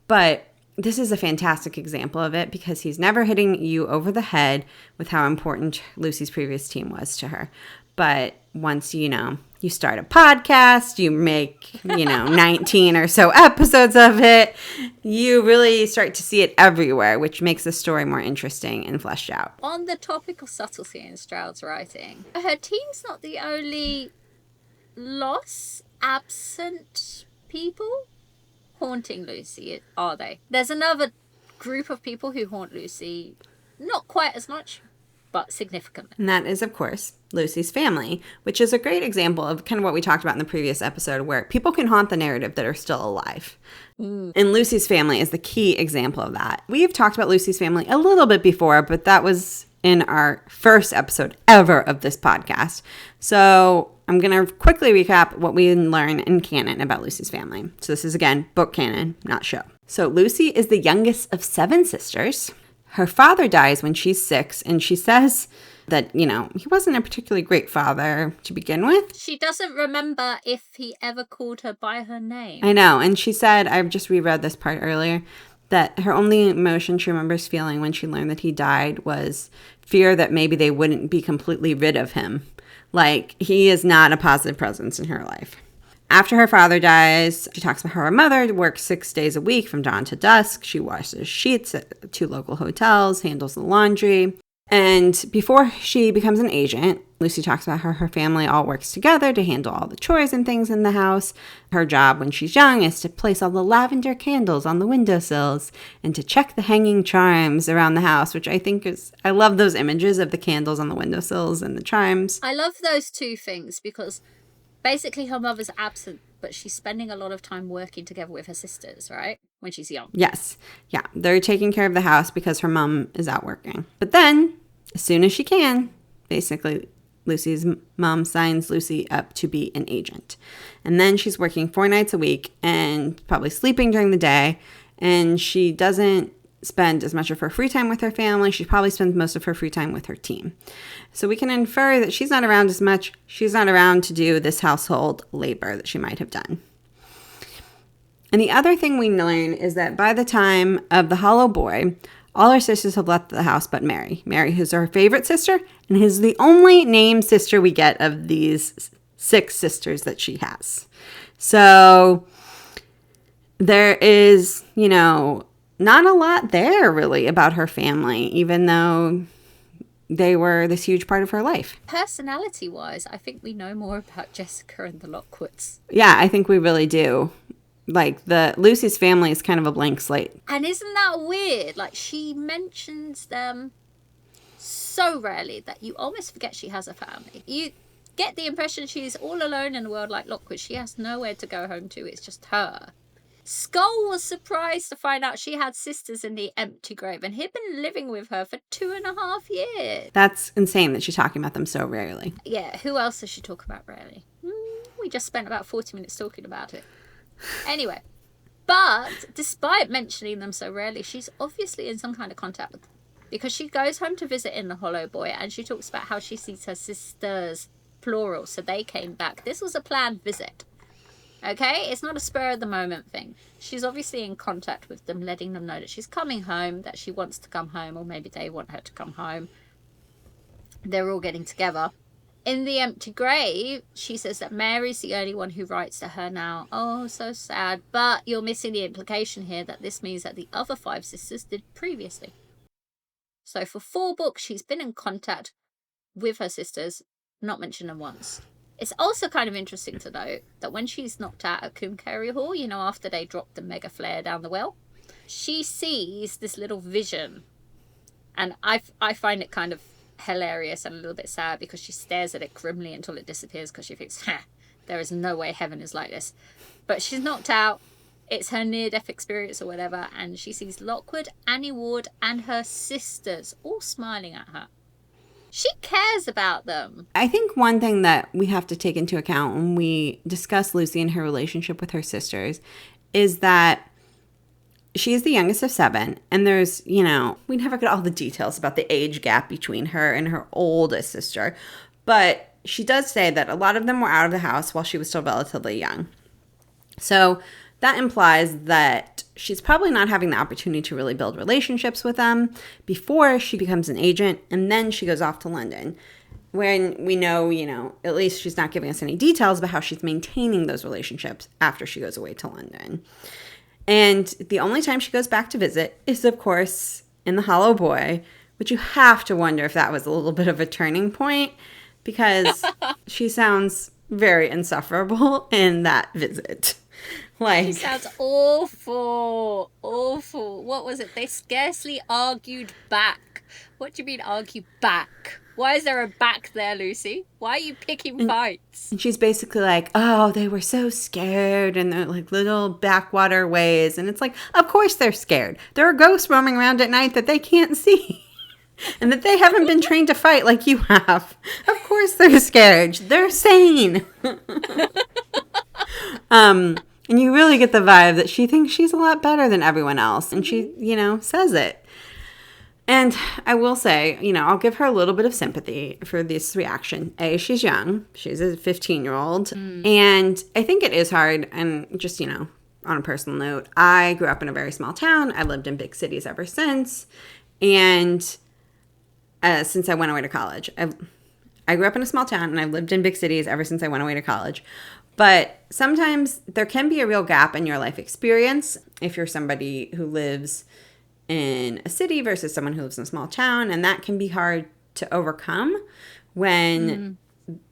But this is a fantastic example of it because he's never hitting you over the head with how important Lucy's previous team was to her. But once, you start a podcast, you make, 19 or so episodes of it, you really start to see it everywhere, which makes the story more interesting and fleshed out. On the topic of subtlety in Stroud's writing, her team's not the only absent people haunting Lucy, are they? There's another group of people who haunt Lucy, not quite as much, but significantly. And that is, of course, Lucy's family, which is a great example of kind of what we talked about in the previous episode, where people can haunt the narrative that are still alive. And Lucy's family is the key example of that. We've talked about Lucy's family a little bit before, but that was in our first episode ever of this podcast. So I'm going to quickly recap what we learn in canon about Lucy's family. So this is, again, book canon, not show. So Lucy is the youngest of 7 sisters. Her father dies when she's 6, and she says that, he wasn't a particularly great father to begin with. She doesn't remember if he ever called her by her name. I know, and she said, I've just reread this part earlier, that her only emotion she remembers feeling when she learned that he died was fear that maybe they wouldn't be completely rid of him. Like, he is not a positive presence in her life. After her father dies, she talks about how her mother works 6 days a week from dawn to dusk. She washes sheets at 2 local hotels, handles the laundry. And before she becomes an agent, Lucy talks about how her family all works together to handle all the chores and things in the house. Her job when she's young is to place all the lavender candles on the windowsills and to check the hanging chimes around the house, which I think I love those images of the candles on the windowsills and the chimes. I love those 2 things because basically her mother's absent, but she's spending a lot of time working together with her sisters, right? When she's young. Yes. Yeah. They're taking care of the house because her mom is out working. But then, as soon as she can, basically, Lucy's mom signs Lucy up to be an agent. And then she's working 4 nights a week and probably sleeping during the day. And she doesn't spend as much of her free time with her family. She probably spends most of her free time with her team. So we can infer that she's not around as much. She's not around to do this household labor that she might have done. And the other thing we learn is that by the time of the Hollow Boy, all her sisters have left the house but Mary. Mary, who's her favorite sister, and is the only named sister we get of these 6 sisters that she has. So there is, not a lot there really about her family, even though they were this huge part of her life. Personality-wise, I think we know more about Jessica and the Lockwoods. Yeah, I think we really do. Like, Lucy's family is kind of a blank slate. And isn't that weird? Like, she mentions them so rarely that you almost forget she has a family. You get the impression she's all alone in a world like Lockwood. She has nowhere to go home to. It's just her. Skull was surprised to find out she had sisters in the empty grave, and he'd been living with her for 2.5 years. That's insane that she's talking about them so rarely. Yeah, who else does she talk about rarely? We just spent about 40 minutes talking about it. Anyway, but despite mentioning them so rarely, she's obviously in some kind of contact with them. Because she goes home to visit in the Hollow Boy, and she talks about how she sees her sisters, plural, so they came back. This was a planned visit. Okay? It's not a spur of the moment thing. She's obviously in contact with them, letting them know that she's coming home, that she wants to come home, or maybe they want her to come home. they're all getting together. In the empty grave, she says that Mary's the only one who writes to her now. Oh, so sad. But you're missing the implication here that this means that the other 5 sisters did previously. So for 4 books, she's been in contact with her sisters, not mentioned them once. It's also kind of interesting to note that when she's knocked out at Coombe Hall, you know, after they dropped the mega flare down the well, she sees this little vision. And I find it kind of hilarious and a little bit sad because she stares at it grimly until it disappears because she thinks, there is no way heaven is like this. But she's knocked out. It's her near-death experience or whatever, and she sees Lockwood, Annie Ward, and her sisters all smiling at her. She cares about them. I think one thing that we have to take into account when we discuss Lucy and her relationship with her sisters is that she is the youngest of 7, and there's, you know, we never get all the details about the age gap between her and her oldest sister, but she does say that a lot of them were out of the house while she was still relatively young. So that implies that she's probably not having the opportunity to really build relationships with them before she becomes an agent, and then she goes off to London. When we know, you know, at least she's not giving us any details about how she's maintaining those relationships after she goes away to London. And the only time she goes back to visit is, of course, in The Hollow Boy, which you have to wonder if that was a little bit of a turning point because she sounds very insufferable in that visit. Like, She sounds awful. Awful. What was it? They scarcely argued back. What do you mean argue back? Why is there a back there, Lucy? Why are you picking fights? and she's basically like, oh, they were so scared and they're like little backwater ways. And it's like, of course they're scared. There are ghosts roaming around at night that they can't see. And that they haven't been trained to fight like you have. Of course they're scared. They're sane. And you really get the vibe that she thinks she's a lot better than everyone else. And she, you know, says it. And I will say, you know, I'll give her a little bit of sympathy for this reaction. A, she's young. She's a 15-year-old. And I think it is hard. And just, you know, on a personal note, I grew up in a very small town. I've lived in big cities ever since. And since I went away to college. I grew up in a small town, and I've lived in big cities ever since I went away to college. But sometimes there can be a real gap in your life experience if you're somebody who lives in a city versus someone who lives in a small town, and that can be hard to overcome when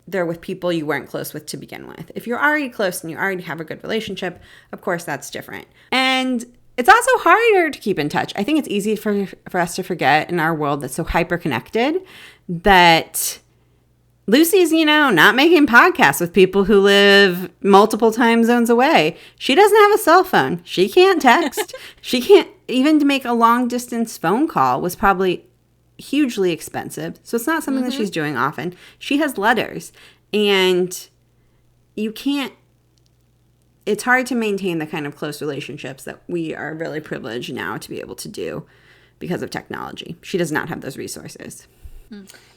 they're with people you weren't close with to begin with. If you're already close and you already have a good relationship, of course that's different. And it's also harder to keep in touch. I think it's easy for us to forget in our world that's so hyper-connected that Lucy's, you know, not making podcasts with people who live multiple time zones away. She doesn't have a cell phone. She can't text. She can't, even to make a long-distance phone call was probably hugely expensive. So it's not something that she's doing often. She has letters. And you can't, it's hard to maintain the kind of close relationships that we are really privileged now to be able to do because of technology. She does not have those resources.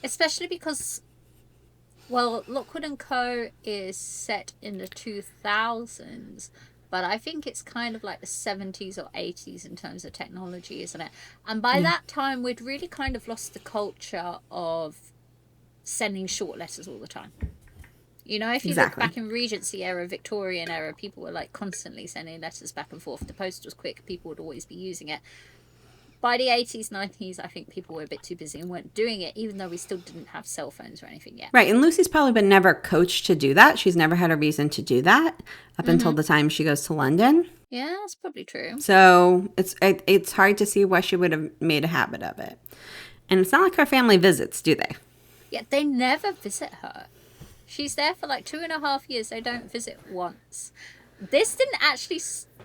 Especially because, well, Lockwood and Co. is set in the 2000s, but I think it's kind of like the 70s or 80s in terms of technology, isn't it? And by that time, we'd really kind of lost the culture of sending short letters all the time. You know, if you look back in Regency era, Victorian era, people were like constantly sending letters back and forth. The post was quick. People would always be using it. By the 80s, 90s, I think people were a bit too busy and weren't doing it, even though we still didn't have cell phones or anything yet. Right. And Lucy's probably been never coached to do that. She's never had a reason to do that up until the time she goes to London. Yeah, that's probably true. So it's hard to see why she would have made a habit of it. And it's not like her family visits, do they? Yeah, they never visit her. She's there for like 2.5 years. They don't visit once. This didn't actually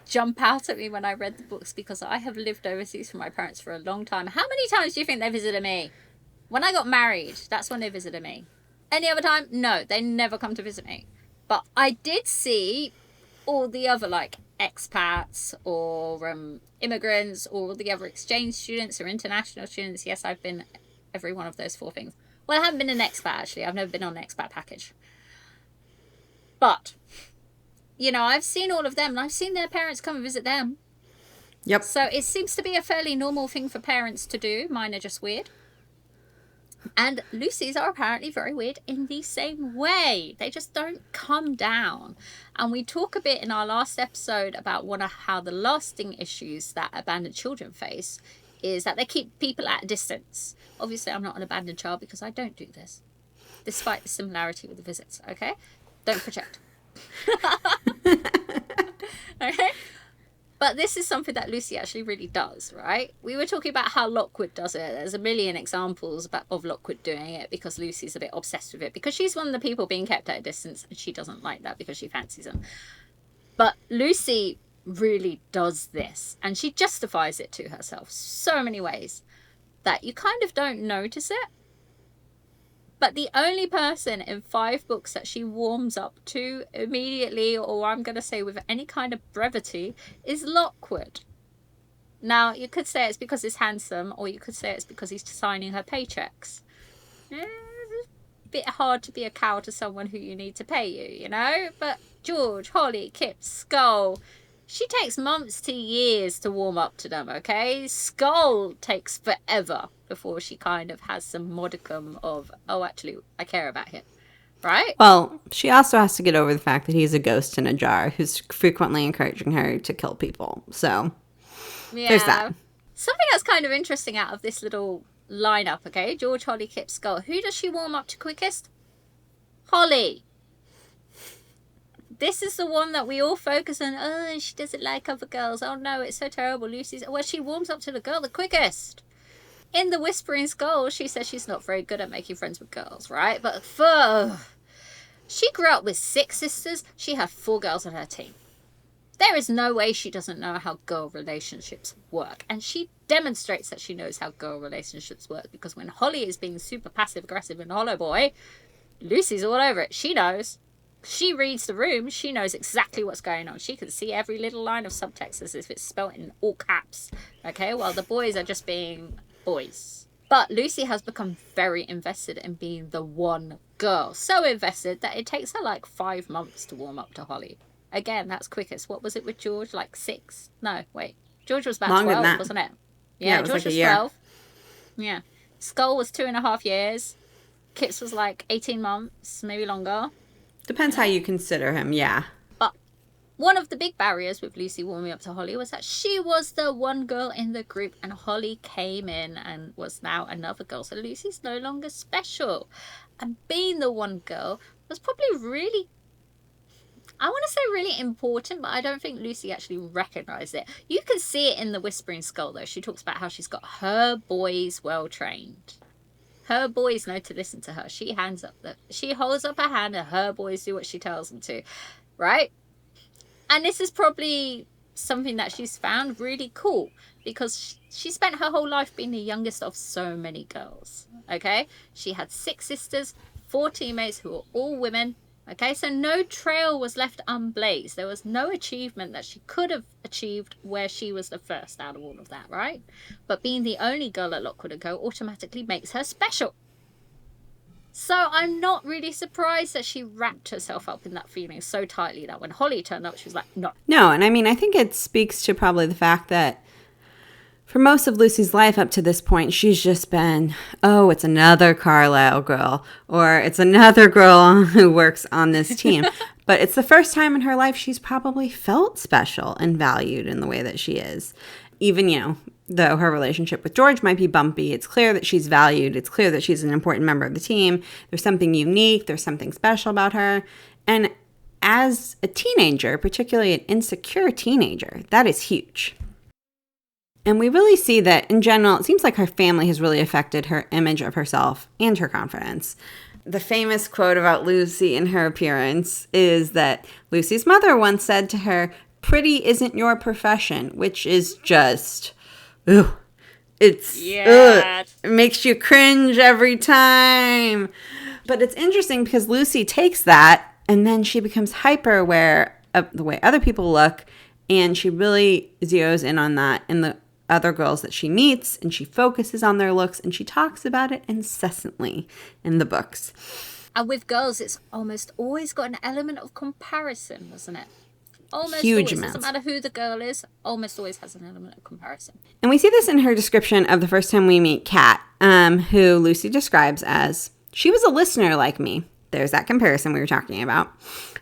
jump out at me when I read the books because I have lived overseas from my parents for a long time. How many times do you think they visited me? When I got married, that's when they visited me. Any other time? No, they never come to visit me. But I did see all the other like expats or immigrants or all the other exchange students or international students. Yes, I've been every one of those 4 things. Well, I haven't been an expat, actually. I've never been on an expat package. But, you know, I've seen all of them, and I've seen their parents come and visit them. Yep. So it seems to be a fairly normal thing for parents to do. Mine are just weird. And Lucy's are apparently very weird in the same way. They just don't come down. And we talk a bit in our last episode about one of how the lasting issues that abandoned children face is that they keep people at a distance. Obviously, I'm not an abandoned child because I don't do this, despite the similarity with the visits, okay? Don't project. Okay? But this is something that Lucy actually really does, right? We were talking about how Lockwood does it. There's a million examples of Lockwood doing it because Lucy's a bit obsessed with it. Because she's one of the people being kept at a distance and she doesn't like that because she fancies them. But Lucy really does this. And she justifies it to herself so many ways that you kind of don't notice it. But the only person in 5 books that she warms up to immediately, or I'm going to say with any kind of brevity, is Lockwood. Now, you could say it's because he's handsome, or you could say it's because he's signing her paychecks. It's a bit hard to be a cow to someone who you need to pay you, you know? But George, Holly, Kip, Skull, she takes months to years to warm up to them, okay? Skull takes forever before she kind of has some modicum of, oh, actually, I care about him, right? Well, she also has to get over the fact that he's a ghost in a jar who's frequently encouraging her to kill people. So, Yeah. there's that. Something that's kind of interesting out of this little lineup, okay? George, Holly, Kip, Skull. Who does she warm up to quickest? Holly. This is the one that we all focus on. Oh, she doesn't like other girls. Oh, no, it's so terrible. Lucy's... Well, she warms up to the girl the quickest. In The Whispering Skull, she says she's not very good at making friends with girls, right? But she grew up with 6 sisters. She had 4 girls on her team. There is no way she doesn't know how girl relationships work. And she demonstrates that she knows how girl relationships work. Because when Holly is being super passive-aggressive in Hollow Boy, Lucy's all over it. She knows. She reads the room. She knows exactly what's going on. She can see every little line of subtext as if it's spelt in all caps. Okay, while the boys are just being boys. But Lucy has become very invested in being the one girl. So invested that it takes her like 5 months to warm up to Holly. Again, that's quickest. What was it with George? Like 6? No, wait. George was about Longer 12, than that. wasn't it? Yeah, it was George like a was year. 12. Yeah. Skull was 2.5 years. Kip's was like 18 months, maybe longer. Depends how you consider him, yeah. But one of the big barriers with Lucy warming up to Holly was that she was the one girl in the group and Holly came in and was now another girl. So Lucy's no longer special. And being the one girl was probably really, I want to say really important, but I don't think Lucy actually recognised it. You can see it in The Whispering Skull, though. She talks about how she's got her boys well trained. Her boys know to listen to her. She holds up her hand and her boys do what she tells them to, right? And this is probably something that she's found really cool because she spent her whole life being the youngest of so many girls, okay? She had 6 sisters, 4 teammates who were all women, okay? So no trail was left unblazed. There was no achievement that she could have achieved where she was the first out of all of that, right? But being the only girl at Lockwood & Co. automatically makes her special. So I'm not really surprised that she wrapped herself up in that feeling so tightly that when Holly turned up, she was like, no. No, and I mean, I think it speaks to probably the fact that for most of Lucy's life up to this point, she's just been, oh, it's another Carlisle girl, or it's another girl who works on this team. But it's the first time in her life she's probably felt special and valued in the way that she is. Even, you know, though her relationship with George might be bumpy, it's clear that she's valued. It's clear that she's an important member of the team. There's something unique. There's something special about her. And as a teenager, particularly an insecure teenager, that is huge. And we really see that in general, it seems like her family has really affected her image of herself and her confidence. The famous quote about Lucy and her appearance is that Lucy's mother once said to her, "Pretty isn't your profession," which is just, ugh. It's, Yeah. it makes you cringe every time. But it's interesting because Lucy takes that and then she becomes hyper aware of the way other people look. And she really zeroes in on that in the other girls that she meets, and she focuses on their looks, and she talks about it incessantly in the books. And with girls, it's almost always got an element of comparison, doesn't it? Almost Huge always. amounts. Doesn't matter who the girl is, almost always has an element of comparison. And we see this in her description of the first time we meet Kat, who Lucy describes as, she was a listener like me. There's that comparison we were talking about.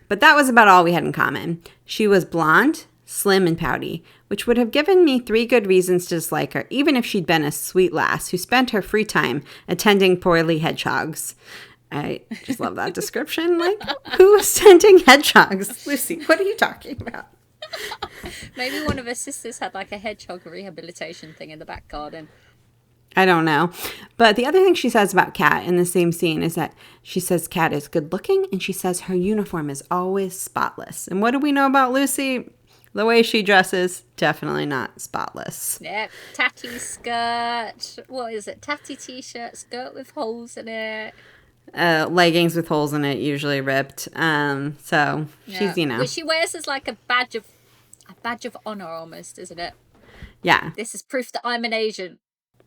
But that was about all we had in common. She was blonde, slim, and pouty, which would have given me 3 good reasons to dislike her, even if she'd been a sweet lass who spent her free time attending poorly hedgehogs. I just love that description. Like, who was tending hedgehogs? Lucy, what are you talking about? Maybe one of her sisters had like a hedgehog rehabilitation thing in the back garden. I don't know. But the other thing she says about Kat in the same scene is that she says Kat is good looking, and she says her uniform is always spotless. And what do we know about Lucy? The way she dresses, definitely not spotless. Yep, tatty skirt. What is it? Tatty t-shirt, skirt with holes in it. Leggings with holes in it, usually ripped. So she's, you know. Which she wears as like a badge of honor almost, isn't it? Yeah. This is proof that I'm an Asian.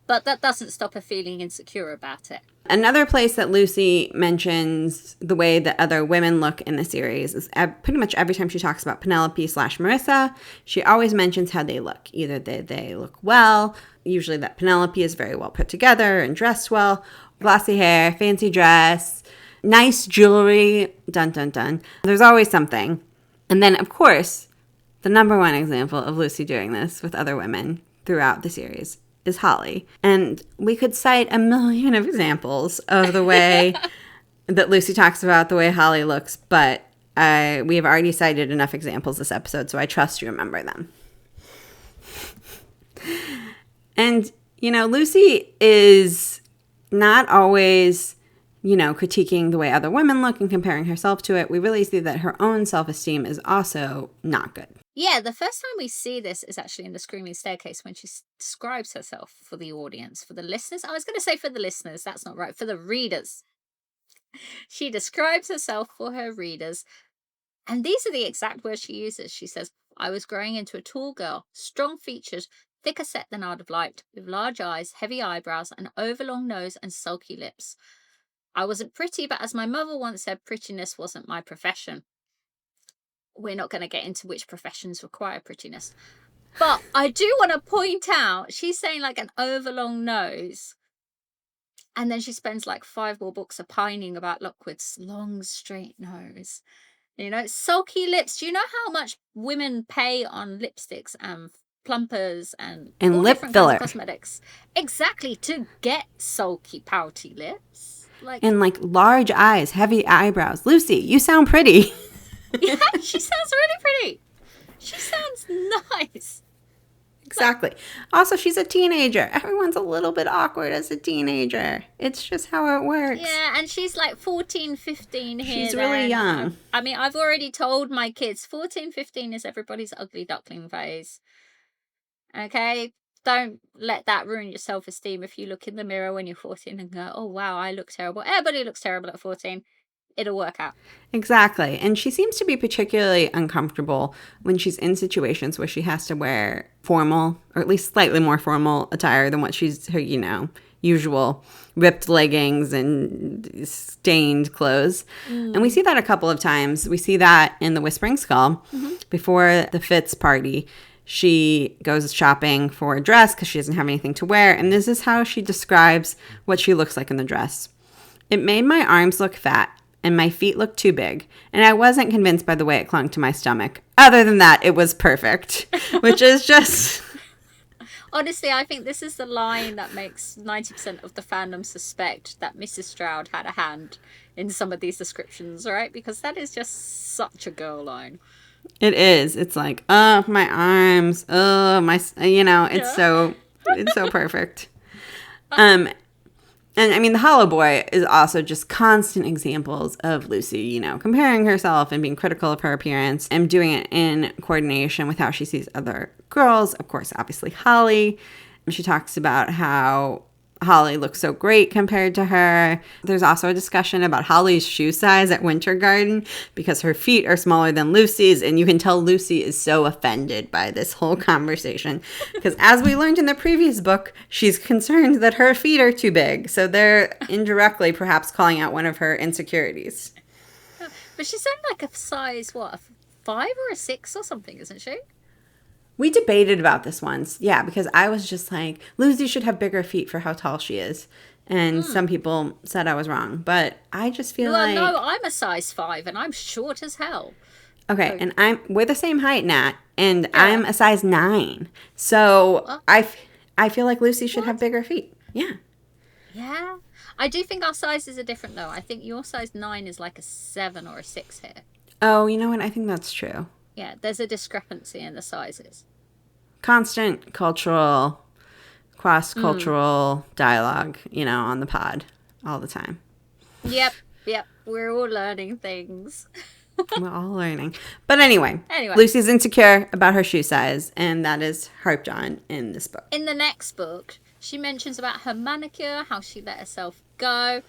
But that doesn't stop her feeling insecure about it. Another place that Lucy mentions the way that other women look in the series is pretty much every time she talks about Penelope/Marissa, she always mentions how they look. Either they look well, usually that Penelope is very well put together and dressed well, glossy hair, fancy dress, nice jewelry, dun dun dun. There's always something. And then, of course, the number one example of Lucy doing this with other women throughout the series is Holly. And we could cite a million of examples of the way that Lucy talks about the way Holly looks, but we have already cited enough examples this episode, so I trust you remember them. And, you know, Lucy is not always, you know, critiquing the way other women look and comparing herself to it. We really see that her own self-esteem is also not good. Yeah, the first time we see this is actually in the Screaming Staircase when she describes herself for the audience, for the listeners. I was going to say for the listeners, that's not right, for the readers. She describes herself for her readers, and these are the exact words she uses. She says, I was growing into a tall girl, strong features, thicker set than I'd have liked, with large eyes, heavy eyebrows, an overlong nose, and sulky lips. I wasn't pretty, but as my mother once said, prettiness wasn't my profession. We're not going to get into which professions require prettiness. But I do want to point out, she's saying like an overlong nose. And then she spends like 5 more books opining about Lockwood's long, straight nose. You know, sulky lips. Do you know how much women pay on lipsticks and plumpers and all lip different filler kinds of cosmetics? Exactly, to get sulky, pouty lips. And like large eyes, heavy eyebrows. Lucy, you sound pretty. Yeah, she sounds really pretty. She sounds nice. Exactly. Also, she's a teenager. Everyone's a little bit awkward as a teenager. It's just how it works. Yeah, and she's like 14, 15 here. She's really young. I mean, I've already told my kids 14, 15 is everybody's ugly duckling phase. Okay? Don't let that ruin your self-esteem if you look in the mirror when you're 14 and go, oh, wow, I look terrible. Everybody looks terrible at 14. It'll work out. Exactly. And she seems to be particularly uncomfortable when she's in situations where she has to wear formal, or at least slightly more formal attire than what she's her, you know, usual ripped leggings and stained clothes. And we see that a couple of times. We see that in the Whispering Skull before the Fitz party. She goes shopping for a dress because she doesn't have anything to wear. And this is how she describes what she looks like in the dress. It made my arms look fat and my feet looked too big, and I wasn't convinced by the way it clung to my stomach. Other than that, it was perfect, which is just... Honestly, I think this is the line that makes 90% of the fandom suspect that Mrs. Stroud had a hand in some of these descriptions, right? Because that is just such a girl line. It is. It's like, oh, my arms, oh, my, you know, it's so perfect. And I mean, the Hollow Boy is also just constant examples of Lucy, you know, comparing herself and being critical of her appearance and doing it in coordination with how she sees other girls. Of course, obviously, Holly. She talks about how Holly looks so great compared to her. There's also a discussion about Holly's shoe size at Winter Garden because her feet are smaller than Lucy's, and you can tell Lucy is so offended by this whole conversation because as we learned in the previous book, she's concerned that her feet are too big. So they're indirectly perhaps calling out one of her insecurities. But she's only like a size, what, 5 or a 6 or something, isn't she? We debated about this once. Yeah, because I was just like, Lucy should have bigger feet for how tall she is. And some people said I was wrong. But I just feel Well, like... no, I'm a size 5 and I'm short as hell. Okay, and we're the same height, Nat, and Yeah. I'm a size 9. So I feel like Lucy should have bigger feet. Yeah. Yeah. I do think our sizes are different, though. I think your size 9 is like a 7 or a 6 here. Oh, you know what? I think that's true. Yeah, there's a discrepancy in the sizes. Constant cultural, cross-cultural dialogue, on the pod all the time. Yep. We're all learning things. We're all learning. But anyway, Anyway. Lucy's insecure about her shoe size, and that is harped on in this book. In the next book, she mentions about her manicure, how she let herself go.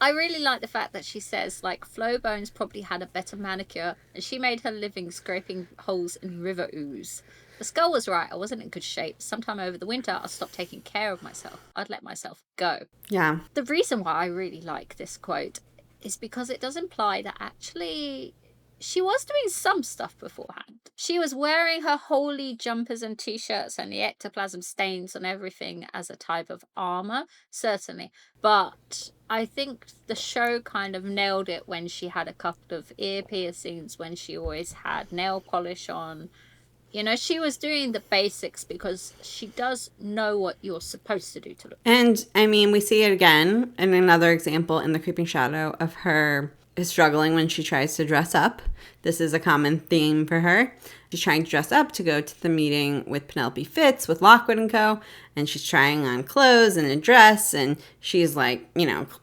I really like the fact that she says, like, Flo Bones probably had a better manicure, and she made her living scraping holes in river ooze. The skull was right. I wasn't in good shape. Sometime over the winter, I'll stop taking care of myself. I'd let myself go. Yeah. The reason why I really like this quote is because it does imply that actually she was doing some stuff beforehand. She was wearing her holy jumpers and t-shirts and the ectoplasm stains on everything as a type of armor, certainly. But I think the show kind of nailed it when she had a couple of ear piercings, when she always had nail polish on. She was doing the basics because she does know what you're supposed to do to look. And, I mean, we see it again in another example in The Creeping Shadow of her struggling when she tries to dress up. This is a common theme for her. She's trying to dress up to go to the meeting with Penelope Fitz with Lockwood and Co. And she's trying on clothes and a dress. And she's like,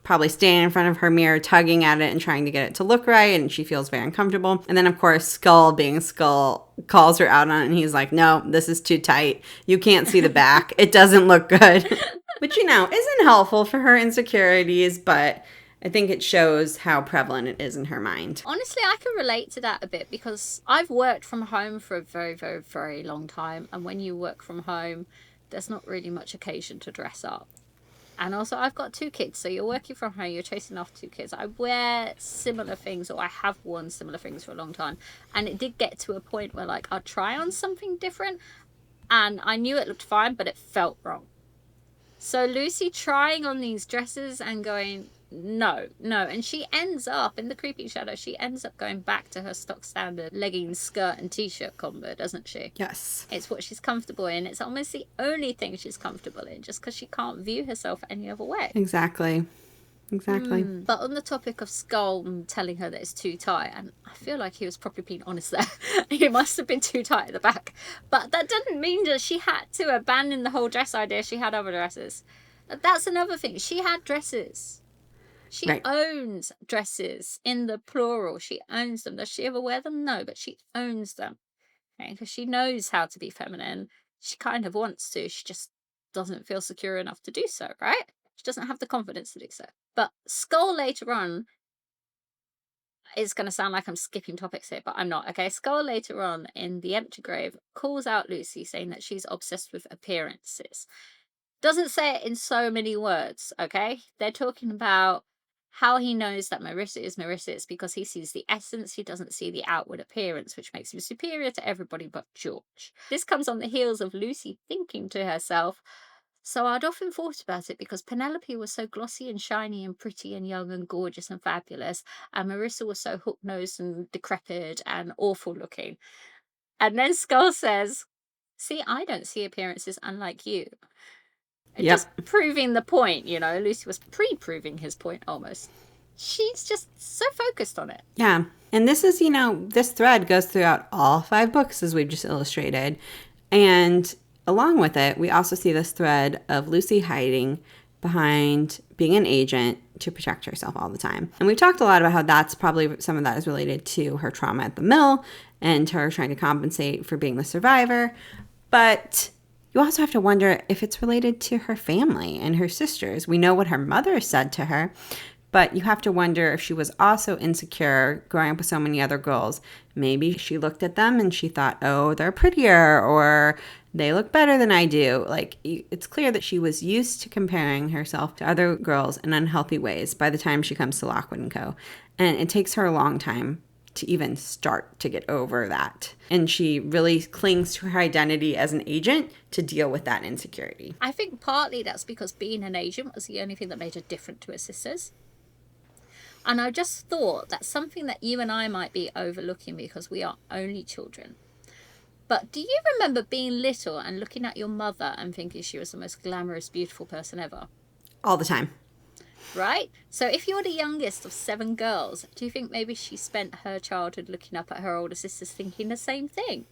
probably standing in front of her mirror, tugging at it and trying to get it to look right. And she feels very uncomfortable. And then, of course, Skull, being Skull, calls her out on it. And he's like, no, this is too tight. You can't see the back. It doesn't look good. Which, isn't helpful for her insecurities, but I think it shows how prevalent it is in her mind. Honestly, I can relate to that a bit because I've worked from home for a very, very, very long time. And when you work from home, there's not really much occasion to dress up. And also, I've got 2 kids. So you're working from home, you're chasing after 2 kids. I wear similar things, or I have worn similar things for a long time. And it did get to a point where, like, I'd try on something different. And I knew it looked fine, but it felt wrong. So Lucy trying on these dresses and going, no. And she ends up, in The Creeping Shadow, she ends up going back to her stock standard leggings, skirt and t-shirt combo, doesn't she? Yes. It's what she's comfortable in. It's almost the only thing she's comfortable in, just because she can't view herself any other way. Exactly. But on the topic of Skull telling her that it's too tight, and I feel like he was probably being honest there. He must have been too tight at the back. But that doesn't mean that she had to abandon the whole dress idea. She had other dresses. That's another thing. She had dresses. She owns dresses in the plural. She owns them. Does she ever wear them? No, but she owns them. Okay? Because she knows how to be feminine. She kind of wants to. She just doesn't feel secure enough to do so, right? She doesn't have the confidence to do so. But Skull later on, it's going to sound like I'm skipping topics here, but I'm not. Okay, Skull later on in The Empty Grave calls out Lucy, saying that she's obsessed with appearances. Doesn't say it in so many words, okay? They're talking about how he knows that Marissa is because he sees the essence, he doesn't see the outward appearance, which makes him superior to everybody but George. This comes on the heels of Lucy thinking to herself, so I'd often thought about it because Penelope was so glossy and shiny and pretty and young and gorgeous and fabulous, and Marissa was so hook-nosed and decrepit and awful looking. And then Skull says, see, I don't see appearances unlike you. Just proving the point, Lucy was pre-proving his point almost. She's just so focused on it. Yeah. And this is, this thread goes throughout all 5 books as we've just illustrated. And along with it, we also see this thread of Lucy hiding behind being an agent to protect herself all the time. And we've talked a lot about how that's probably some of that is related to her trauma at the mill and her trying to compensate for being the survivor. But you also have to wonder if it's related to her family and her sisters. We know what her mother said to her, but you have to wonder if she was also insecure growing up with so many other girls. Maybe she looked at them and she thought, oh, they're prettier or they look better than I do. Like, it's clear that she was used to comparing herself to other girls in unhealthy ways by the time she comes to Lockwood & Co. And it takes her a long time to even start to get over that. And she really clings to her identity as an agent to deal with that insecurity. I think partly that's because being an agent was the only thing that made her different to her sisters. And I just thought that's something that you and I might be overlooking because we are only children. But do you remember being little and looking at your mother and thinking she was the most glamorous, beautiful person ever? All the time. Right? So if you're the youngest of 7 girls, do you think maybe she spent her childhood looking up at her older sisters thinking the same thing?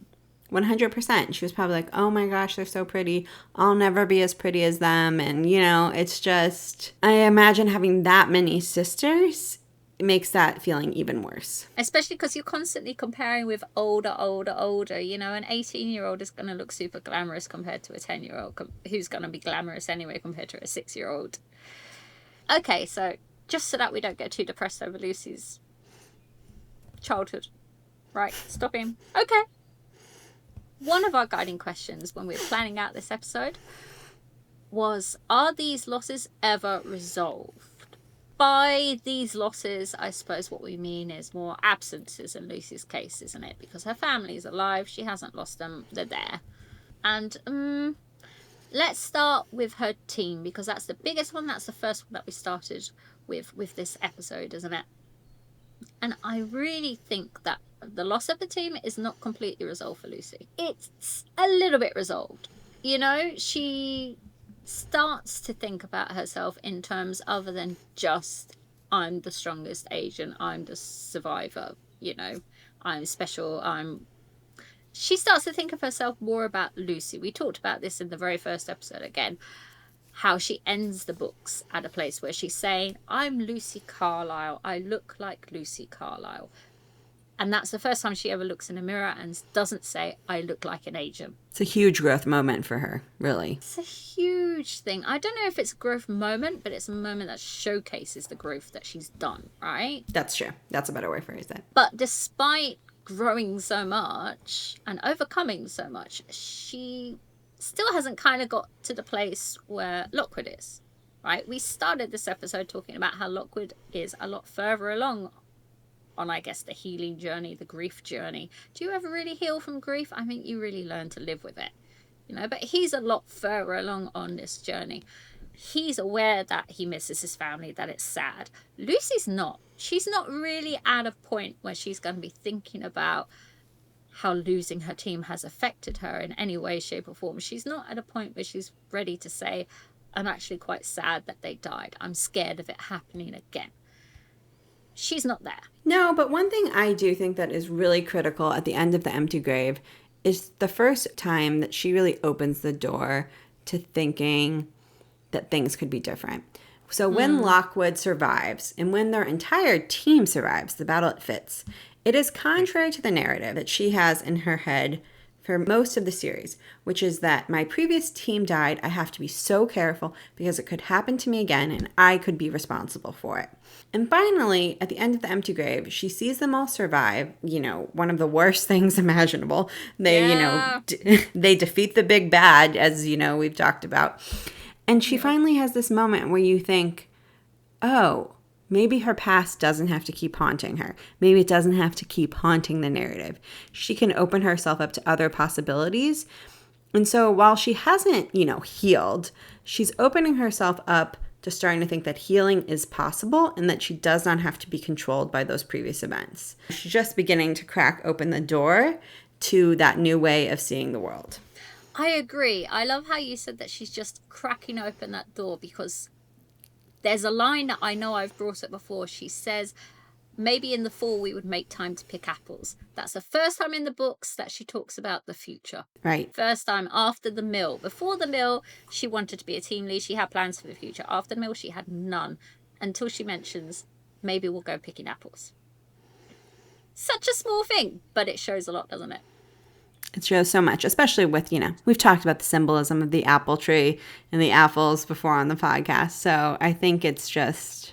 100%. She was probably like, oh my gosh, they're so pretty. I'll never be as pretty as them. And, it's just, I imagine having that many sisters makes that feeling even worse. Especially because you're constantly comparing with older. An 18-year-old is going to look super glamorous compared to a 10-year-old who's going to be glamorous anyway compared to a 6-year-old. Okay, so just so that we don't get too depressed over Lucy's childhood. Right, stopping. Okay. One of our guiding questions when we were planning out this episode was, are these losses ever resolved? By these losses, I suppose what we mean is more absences in Lucy's case, isn't it? Because her family is alive, she hasn't lost them, they're there. And let's start with her team, because that's the biggest one, that's the first one that we started with this episode, isn't it? And I really think that the loss of the team is not completely resolved for Lucy. It's a little bit resolved. She starts to think about herself in terms other than just, I'm the strongest agent, I'm the survivor, I'm special, She starts to think of herself more about Lucy. We talked about this in the very first episode again, how she ends the books at a place where she's saying, I'm Lucy Carlisle, I look like Lucy Carlisle. And that's the first time she ever looks in a mirror and doesn't say, I look like an agent. It's a huge growth moment for her, really. It's a huge thing. I don't know if it's a growth moment, but it's a moment that showcases the growth that she's done, right? That's true. That's a better way to phrase it. But despite growing so much and overcoming so much, she still hasn't kind of got to the place where Lockwood is, right? We started this episode talking about how Lockwood is a lot further along on, I guess, the healing journey, the grief journey. Do you ever really heal from grief? I think you really learn to live with it, but he's a lot further along on this journey. He's aware that he misses his family, that it's sad. Lucy's not. She's not really at a point where she's going to be thinking about how losing her team has affected her in any way, shape or form. She's not at a point where she's ready to say, I'm actually quite sad that they died. I'm scared of it happening again. She's not there. No, but one thing I do think that is really critical at the end of The Empty Grave is the first time that she really opens the door to thinking that things could be different. So when Lockwood survives and when their entire team survives the battle at Fitz, it is contrary to the narrative that she has in her head for most of the series, which is that my previous team died. I have to be so careful because it could happen to me again and I could be responsible for it. And finally, at the end of The Empty Grave, she sees them all survive, one of the worst things imaginable. They, they defeat the big bad, as, we've talked about. And she finally has this moment where you think, oh, maybe her past doesn't have to keep haunting her. Maybe it doesn't have to keep haunting the narrative. She can open herself up to other possibilities. And so while she hasn't, healed, she's opening herself up to starting to think that healing is possible and that she does not have to be controlled by those previous events. She's just beginning to crack open the door to that new way of seeing the world. I agree. I love how you said that she's just cracking open that door, because there's a line that I know I've brought up before. She says, maybe in the fall we would make time to pick apples. That's the first time in the books that she talks about the future. Right. First time after the mill. Before the mill, she wanted to be a team lead. She had plans for the future. After the mill, she had none. Until she mentions, maybe we'll go picking apples. Such a small thing, but it shows a lot, doesn't it? It shows so much, especially with, we've talked about the symbolism of the apple tree and the apples before on the podcast. So I think it's just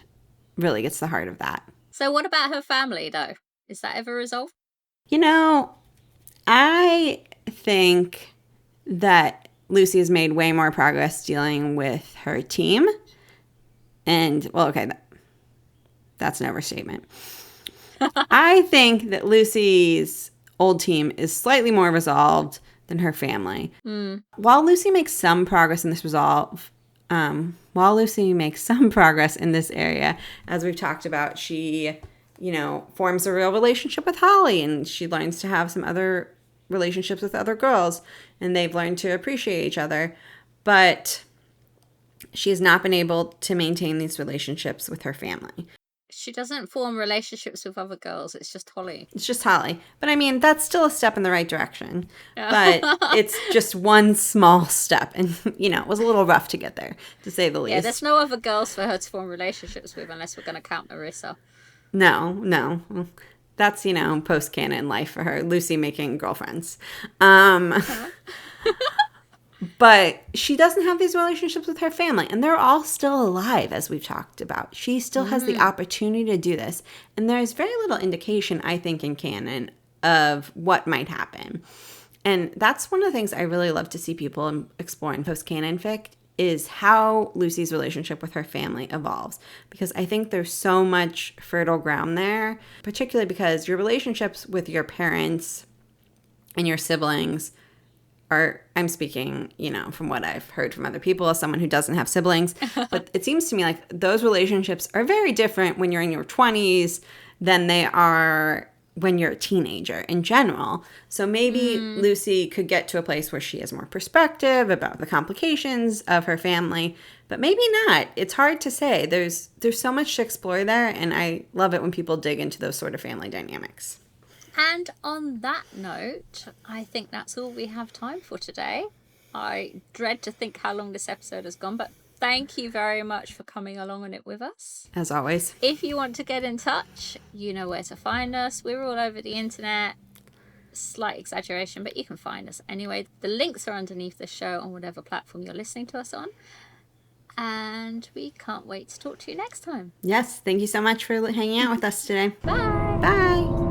really gets the heart of that. So what about her family, though? Is that ever resolved? I think that Lucy has made way more progress dealing with her team. And, well, okay, that's an overstatement. I think that Lucy's old team is slightly more resolved than her family. While Lucy makes some progress in this area, as we've talked about, she, forms a real relationship with Holly, and she learns to have some other relationships with other girls, and they've learned to appreciate each other. But she has not been able to maintain these relationships with her family. She doesn't form relationships with other girls. It's just Holly. It's just Holly. But I mean, that's still a step in the right direction. But it's just one small step. And, it was a little rough to get there, to say the least. Yeah, there's no other girls for her to form relationships with unless we're going to count Marissa. No. That's, post-canon life for her. Lucy making girlfriends. But she doesn't have these relationships with her family, and they're all still alive, as we've talked about. She still has the opportunity to do this, and there's very little indication, I think, in canon of what might happen. And that's one of the things I really love to see people explore in post-canon fic, is how Lucy's relationship with her family evolves. Because I think there's so much fertile ground there, particularly because your relationships with your parents and your siblings I'm speaking, from what I've heard from other people as someone who doesn't have siblings, but it seems to me like those relationships are very different when you're in your 20s than they are when you're a teenager in general. So maybe Lucy could get to a place where she has more perspective about the complications of her family, but maybe not. It's hard to say. There's so much to explore there, and I love it when people dig into those sort of family dynamics. And on that note, I think that's all we have time for today. I dread to think how long this episode has gone, but thank you very much for coming along on it with us. As always. If you want to get in touch, you know where to find us. We're all over the internet. Slight exaggeration, but you can find us anyway. The links are underneath the show on whatever platform you're listening to us on. And we can't wait to talk to you next time. Yes, thank you so much for hanging out with us today. Bye. Bye.